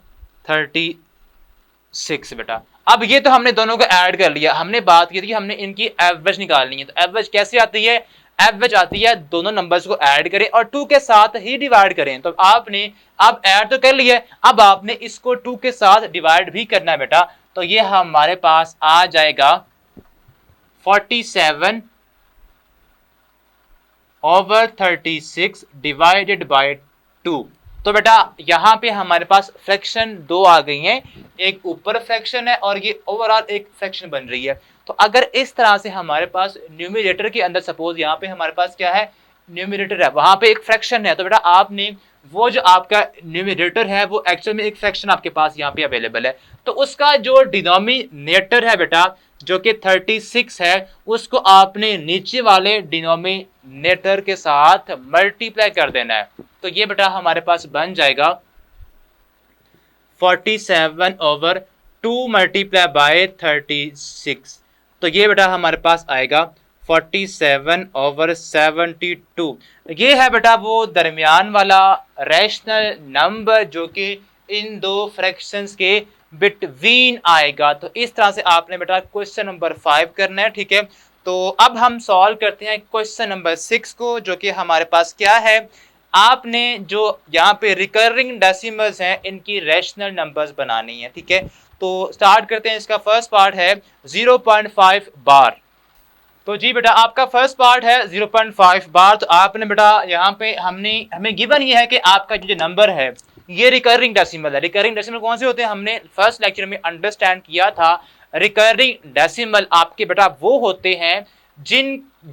36 बेटा। अब ये तो हमने दोनों को ऐड कर लिया, हमने बात की थी कि हमने इनकी एवरेज निकालनी है। तो एवरेज कैसे आती है? एवरेज आती है दोनों नंबर्स को ऐड करें और 2 के साथ ही डिवाइड करें। तो आपने अब ऐड तो कर लिया, अब आपने इसको 2 के साथ डिवाइड भी करना है बेटा। तो ये हमारे पास आ जाएगा 47 ओवर 36 डिवाइडेड बाय 2। तो बेटा यहाँ पे हमारे पास फ्रैक्शन 2 आ गई हैं, एक ऊपर फ्रैक्शन है और ये ओवरऑल एक फ्रैक्शन बन रही है। तो अगर इस तरह से हमारे पास न्यूमरेटर के अंदर सपोज यहाँ पे हमारे पास क्या है, न्यूमरेटर है, वहां पे एक फ्रैक्शन है, तो बेटा आपने वो जो आपका न्यूमरेटर है वो एक्चुअल में एक फ्रैक्शन आपके पास यहाँ पे अवेलेबल है, तो उसका जो डिनोमिनेटर है बेटा जो कि 36 है उसको आपने नीचे वाले डिनोमिनेटर के साथ मल्टीप्लाई कर देना है। तो ये बेटा हमारे पास बन जाएगा 47 ओवर 2 मल्टीप्लाई बाय 36। तो ये बेटा हमारे पास आएगा 47 ओवर 72। ये है बेटा वो दरमियान वाला रैशनल नंबर जो कि इन दो फ्रैक्शंस के बिटवीन आएगा। तो इस तरह से आपने बेटा क्वेश्चन नंबर 5 करना है, ठीक है। तो अब हम सॉल्व करते हैं क्वेश्चन नंबर 6 को, जो कि हमारे पास क्या है, आपने जो यहाँ पे रिकरिंग डेसिमल्स हैं इनकी रैशनल नंबर्स बनानी है, ठीक है। तो स्टार्ट करते हैं। इसका फर्स्ट पार्ट है 0.5 बार। तो जी बेटा आपका फर्स्ट पार्ट है 0.5 बार। तो आपने बेटा यहाँ पे हमें गिवन ये है कि आपका जो नंबर है ये रिकरिंग डेसिमल है। रिकरिंग डेसिमल कौन से होते हैं, हमने फर्स्ट लेक्चर में अंडरस्टैंड किया था। रिकरिंग डेसिमल आपके बेटा वो होते हैं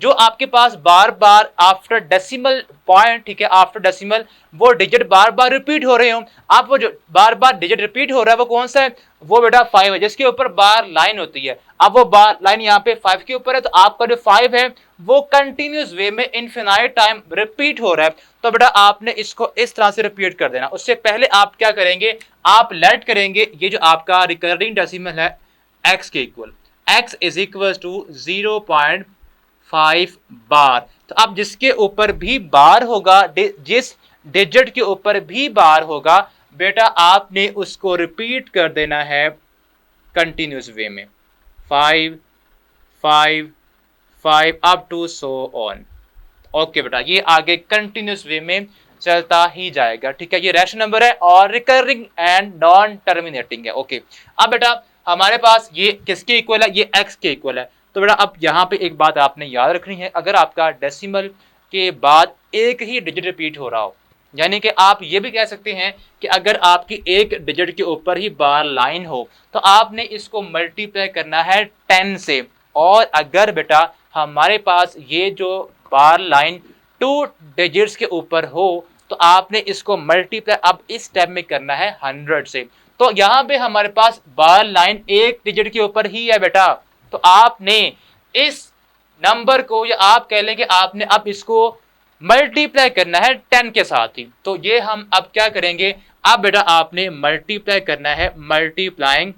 जो आपके पास बार बार आफ्टर डेसिमल पॉइंट, ठीक है, आफ्टर डेसिमल वो डिजिट बार बार रिपीट हो रहे हो। आप वो जो बार बार डिजिट रिपीट हो रहा है वो कौन सा है, वो बेटा 5 है, जिसके ऊपर बार लाइन होती है। अब वो बार लाइन यहाँ पे 5 के ऊपर है, तो आपका जो 5 है वो कंटिन्यूस वे में इनफिनाइट टाइम रिपीट हो रहा है। तो बेटा आपने इसको इस तरह से रिपीट कर देना। उससे पहले आप क्या करेंगे, आप लेट करेंगे ये जो आपका रिकरिंग डेसिमल है x के इक्वल, x is equal to 0.5 bar. तो अब जिसके ऊपर भी बार होगा, जिस डिजिट के ऊपर भी बार होगा बेटा आपने उसको रिपीट कर देना है कंटिन्यूस वे में, 5 5 5 up to so on. Okay बेटा ये आगे कंटिन्यूस वे में चलता ही जाएगा, ठीक है। ये रैशनल नंबर है और रिकरिंग एंड नॉन टर्मिनेटिंग है। ओके, अब बेटा हमारे पास ये किसके इक्वल है, ये x के इक्वल है। तो बेटा अब यहाँ पे एक बात आपने याद रखनी है, अगर आपका डेसिमल के बाद एक ही डिजिट रिपीट हो रहा हो, यानी कि आप ये भी कह सकते हैं कि अगर आपकी एक डिजिट के ऊपर ही बार लाइन हो तो आपने इसको मल्टीप्लाई करना है 10 से। और अगर बेटा हमारे पास ये जो बार लाइन 2 डिजिट्स के ऊपर हो तो आपने इसको मल्टीप्लाई अब इस स्टेप में करना है 100 से। तो यहाँ पे हमारे पास बार लाइन एक डिजिट के ऊपर ही है बेटा, तो आपने इस नंबर को, या आप कह लें कि आपने अब इसको मल्टीप्लाई करना है 10 के साथ ही। तो ये हम अब क्या करेंगे, अब बेटा आपने मल्टीप्लाई करना है, मल्टीप्लाइंग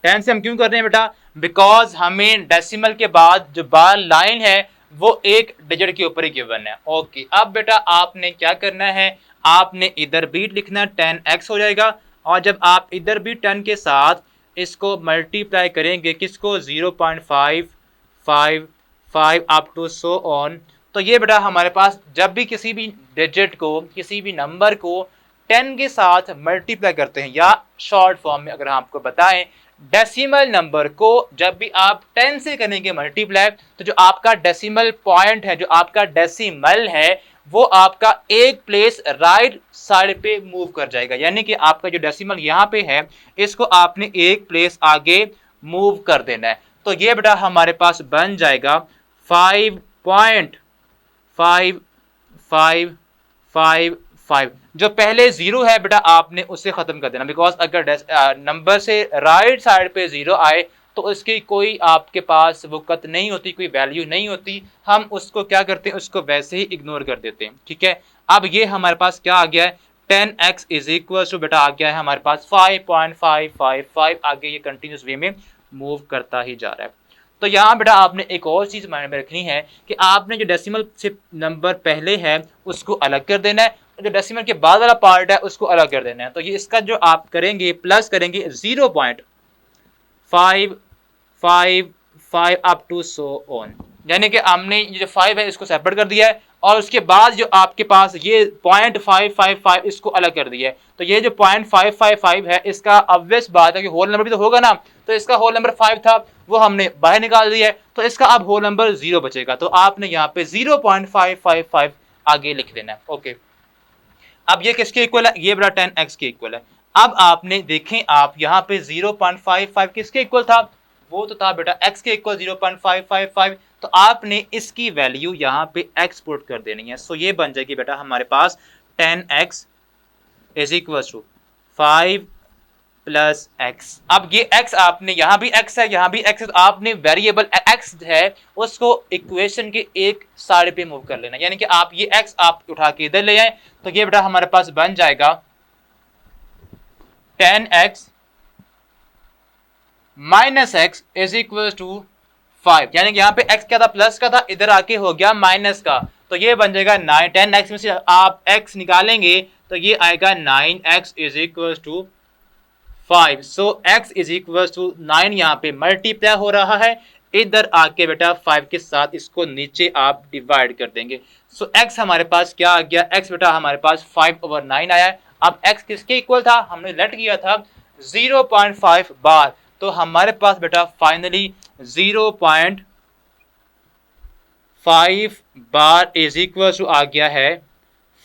10 से हम क्यों कर रहे हैं बेटा, बिकॉज हमें डेसिमल के बाद जो बार लाइन है वो एक डिजिट के ऊपर ही गिवन है। ओके, अब बेटा आपने क्या करना है, आपने इधर भी लिखना 10x हो जाएगा, और जब आप इधर भी 10 के साथ इसको मल्टीप्लाई करेंगे किसको, 0.555 अप टू सो ऑन। तो ये बेटा हमारे पास जब भी किसी भी डिजिट को, किसी भी नंबर को 10 के साथ मल्टीप्लाई करते हैं, या शॉर्ट फॉर्म में अगर हम आपको बताएं डेसिमल नंबर को जब भी आप 10 से करेंगे मल्टीप्लाई, तो जो आपका डेसिमल पॉइंट है, जो आपका डेसिमल है, वो आपका एक प्लेस राइट साइड पे मूव कर जाएगा। यानी कि आपका जो डेसिमल यहाँ पे है, इसको आपने एक प्लेस आगे मूव कर देना है। तो ये बेटा हमारे पास बन जाएगा 5.5555। जो पहले जीरो है बेटा आपने उससे खत्म कर देना, बिकॉज अगर नंबर से राइट साइड पे जीरो आए तो उसकी कोई आपके पास वक़्त नहीं होती, कोई वैल्यू नहीं होती, हम उसको क्या करते हैं, उसको वैसे ही इग्नोर कर देते हैं। ठीक है, अब ये हमारे पास क्या आ गया है, 10x इज इक्वल टू बेटा आ गया है हमारे पास 5.555। आगे ये कंटिन्यूस वे में मूव करता ही जा रहा है। तो यहाँ बेटा आपने एक और चीज माइंड में रखनी है कि आपने जो डेसिमल से नंबर पहले है उसको अलग कर देना है, जो डेसिमल के बाद वाला पार्ट है उसको अलग कर देना है। तो ये इसका जो आप करेंगे प्लस करेंगे 0.555 अप टू सो ऑन, यानी कि हमने ये जो 5 है इसको सेपरेट कर दिया है और उसके बाद जो आपके पास ये 0.555 इसको अलग कर दिया है। तो ये जो 0.555 है इसका ऑब्वियस बात है कि होल नंबर भी तो होगा ना, तो इसका होल नंबर 5 था वो हमने बाहर निकाल दिया है, तो इसका अब होल नंबर 0 बचेगा। तो आपने यहाँ पे 0.555 आगे लिख देना है। ओके, अब ये किसके इक्वल है, ये बड़ा 10x के इक्वल है। अब आपने देखें आप यहाँ पे 0.55 किसके इक्वल था, वो तो था बेटा x के इक्वल 0.555। तो आपने इसकी वैल्यू यहाँ पे x पुट कर देनी है। सो ये बन जाएगी बेटा हमारे पास 10x is equal to 5 plus x। अब ये x आपने यहाँ भी x है, यहाँ भी x है, तो आपने वेरिएबल x है उसको इक्वेशन के एक साइड पे मूव कर लेना, यानी कि आप ये x आप उठा के इधर ले आए। तो ये बेटा हमारे पास बन जाएगा 10x minus x is equal to 5, यानी कि यहाँ पे x क्या था, प्लस का था, इधर आके हो गया माइनस का। तो ये बन जाएगा 9, 10x में से आप x निकालेंगे तो ये आएगा 9x is equal to 5। So x is equal to 9 यहाँ पे मल्टीप्लाई हो रहा है, इधर आके बेटा 5 के साथ इसको नीचे आप डिवाइड कर देंगे। सो x हमारे पास क्या आ गया, x बेटा हमारे पास 5/9 आया है। अब x किसके इक्वल था, हमने लेट किया था 0.5 बार, तो हमारे पास बेटा finally 0.5 bar is equal to आ गया है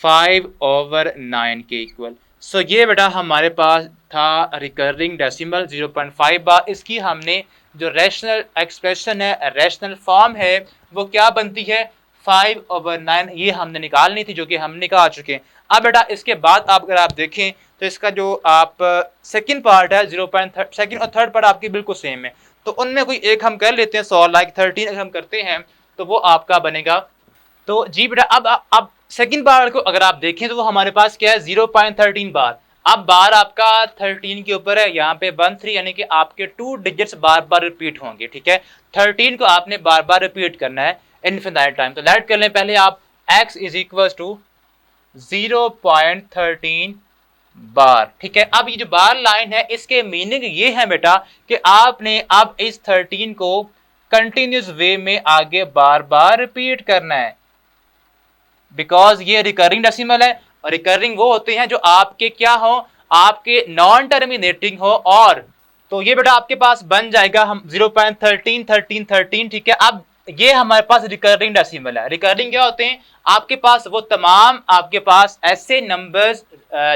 5/9 के इक्वल। सो ये बेटा हमारे पास था रिकरिंग डेसिमल 0.5 बार। इसकी हमने जो रैशनल एक्सप्रेशन है, रैशनल फॉर्म है, वो क्या बनती है 5/9, ये हमने निकालनी थी, जो कि हम निकाल चुके हैं। अब बेटा इसके बाद आप अगर आप देखें तो इसका जो आप सेकंड पार्ट है 0.3, सेकंड और थर्ड पार्ट आपकी बिल्कुल सेम है, तो उनमें कोई एक हम कर लेते हैं। 100 लाइक 13 अगर हम करते हैं तो वो आपका बनेगा। तो जी बेटा अब सेकंड पार्ट को अगर आप देखें तो वो हमारे पास क्या है 0.13 बार। अब बार आपका 13 के ऊपर है, यहाँ पे 13, यानी कि आपके 2 डिजिट्स बार बार रिपीट होंगे। ठीक है, 13 को आपने बार बार रिपीट करना है इनफिनाइट टाइम। तो लेट कर लें पहले आप x इज इक्वल टू 0.13 बार। ठीक है, अब ये जो बार लाइन है इसके मीनिंग ये है बेटा कि आपने अब इस 13 को कंटिन्यूस वे में आगे बार बार रिपीट करना है, बिकॉज ये रिकरिंग डेसिमल है, और रिकरिंग वो होते हैं जो आपके क्या हो, आपके नॉन टर्मिनेटिंग हो। और तो ये बेटा आपके पास बन जाएगा हम 0.13 13 13। ठीक है, अब ये हमारे पास रिकरिंग डेसिमल है। रिकरिंग क्या होते हैं, आपके पास वो तमाम आपके पास ऐसे नंबर्स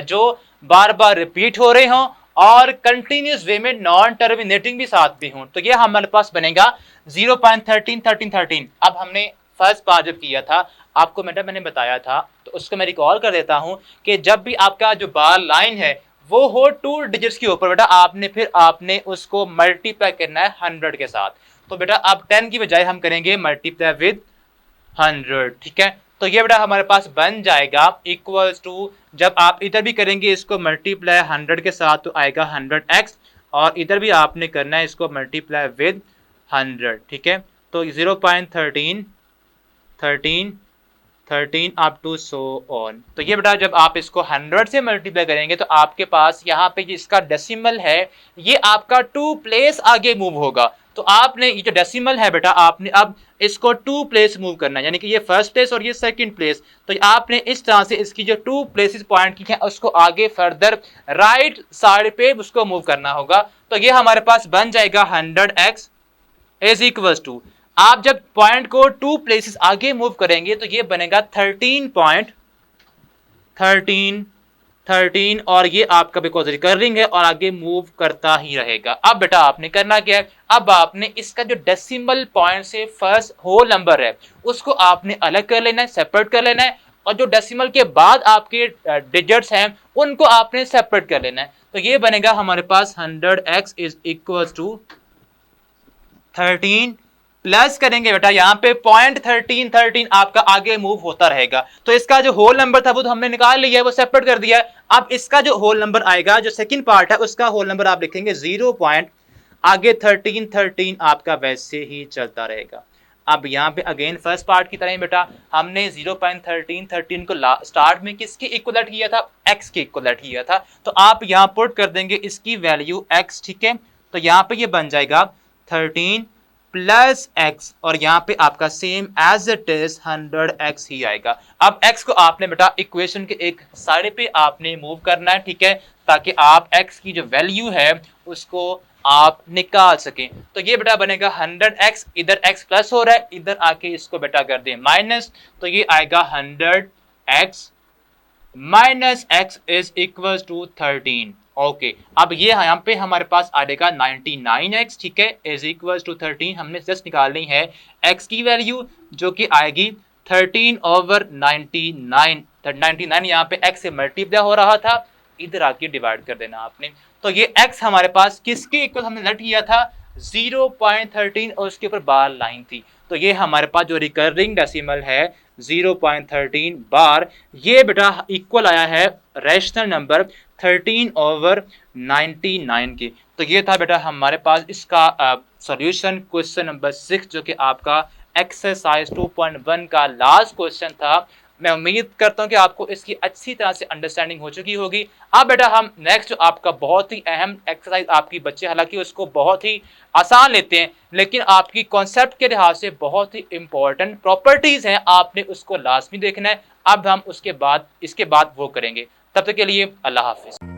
जो बार बार रिपीट हो रहे हों और कंटिन्यूस वे में नॉन टर्मिनेटिंग भी साथ भी हों। तो ये हमारे पास बनेगा 0.13 13 13। अब हमने फर्स्ट पार्ट जब किया था आपको मैंने बताया था, तो उसको मैं रिकॉल कर देता हूं कि जब भी आपका जो बार लाइन है वो हो 2 डिजिट्स के ऊपर बेटा, आपने उसको मल्टीप्लाई करना है 100 के साथ। तो बेटा अब 10 की बजाय हम करेंगे मल्टीप्लाई विद 100। ठीक है, तो ये बेटा हमारे पास बन जाएगा इक्वल्स टू, जब आप इधर भी करेंगे इसको मल्टीप्लाई 100 के साथ तो आएगा 100x, और इधर भी आपने करना है इसको मल्टीप्लाई विद 100। ठीक है, तो 0.13 13 13 अप टू सो ऑन। तो ये बेटा जब आप इसको 100 से मल्टीप्लाई करेंगे तो आपके पास यहाँ पे जिसका डेसिमल है ये आपका 2 प्लेस आगे मूव होगा। तो आपने ये जो डेसिमल है बेटा, आपने अब इसको 2 प्लेस मूव करना है, यानी कि ये फर्स्ट प्लेस और ये सेकंड प्लेस। तो आपने इस तरह से इसकी जो 2 प्लेसेस पॉइंट की हैं उसको आगे फर्दर राइट साइड पे उसको मूव करना होगा। तो ये हमारे पास बन जाएगा 100x इज इक्वल टू, आप जब पॉइंट को 2 प्लेसेस आगे मूव करेंगे तो ये बनेगा 13 और ये आपका बिकॉज रिकरिंग है और आगे मूव करता ही रहेगा। अब बेटा आपने करना क्या है, अब आपने इसका जो डेसिमल पॉइंट से फर्स्ट होल नंबर है उसको आपने अलग कर लेना है, सेपरेट कर लेना है, और जो डेसिमल के बाद आपके डिजिट्स हैं उनको आपने सेपरेट कर लेना है। तो ये बनेगा हमारे पास 100x is equal to 13 plus करेंगे बेटा यहाँ पे 0.13 आपका आगे मूव होता रहेगा। तो इसका जो होल नंबर था वो तो हमने निकाल लिया है, वो सेपरेट कर दिया है। अब इसका जो होल नंबर आएगा, जो सेकंड पार्ट है उसका होल नंबर आप लिखेंगे 0 पॉइंट आगे 13 आपका वैसे ही चलता रहेगा। अब यहाँ पे अगेन फर्स्ट पार्ट की तरह ही बेटा हमने 0.13 को स्टार्ट में किसके इक्वलेट किया था, x के इक्वलेट किया था। तो आप यहाँ पुट कर देंगे इसकी वैल्यू x, ठीक है। तो यहाँ पे ये बन जाएगा 13 प्लस एक्स, और यहाँ पे आपका same as it is 100x ही आएगा। अब x को आपने बेटा इक्वेशन के एक साइड पे आपने मूव करना है, ठीक है, ताकि आप x की जो वैल्यू है उसको आप निकाल सकें। तो ये बेटा बनेगा 100x, इधर x प्लस हो रहा है, इधर आके इसको बेटा कर दें माइनस, तो ये आएगा 100x minus x is equal to 13। Okay, अब ये यहाँ पे हमारे पास आएगा 99x, ठीक है, इज इक्वल टू 13। हमने जस्ट निकालनी है x की वैल्यू जो कि आएगी 13/99। यहाँ पे x से मल्टीप्लाई हो रहा था, इधर आके डिवाइड कर देना आपने। तो ये x हमारे पास किसके इक्वल हमने लेट किया था, 0.13, और उसके ऊपर बार लाइन थी। तो ये हमारे पास जो रिकरिंग डेसिमल है 0.13 बार, ये बेटा इक्वल आया है रैशनल नंबर 13/99 के। तो ये था बेटा हमारे पास इसका सॉल्यूशन क्वेश्चन नंबर 6, जो कि आपका एक्सरसाइज 2.1 का लास्ट क्वेश्चन था। मैं उम्मीद करता हूं कि आपको इसकी अच्छी तरह से अंडरस्टैंडिंग हो चुकी होगी। अब बेटा हम नेक्स्ट जो आपका बहुत ही अहम एक्सरसाइज, आपकी बच्चे हालांकि उसको बहुत ही आसान लेते हैं लेकिन आपकी कॉन्सेप्ट के लिहाज से बहुत ही इंपॉर्टेंट प्रॉपर्टीज हैं, आपने उसको लाजमी देखना है। अब हम इसके बाद वो करेंगे। तब तक के लिए अल्लाह हाफिज।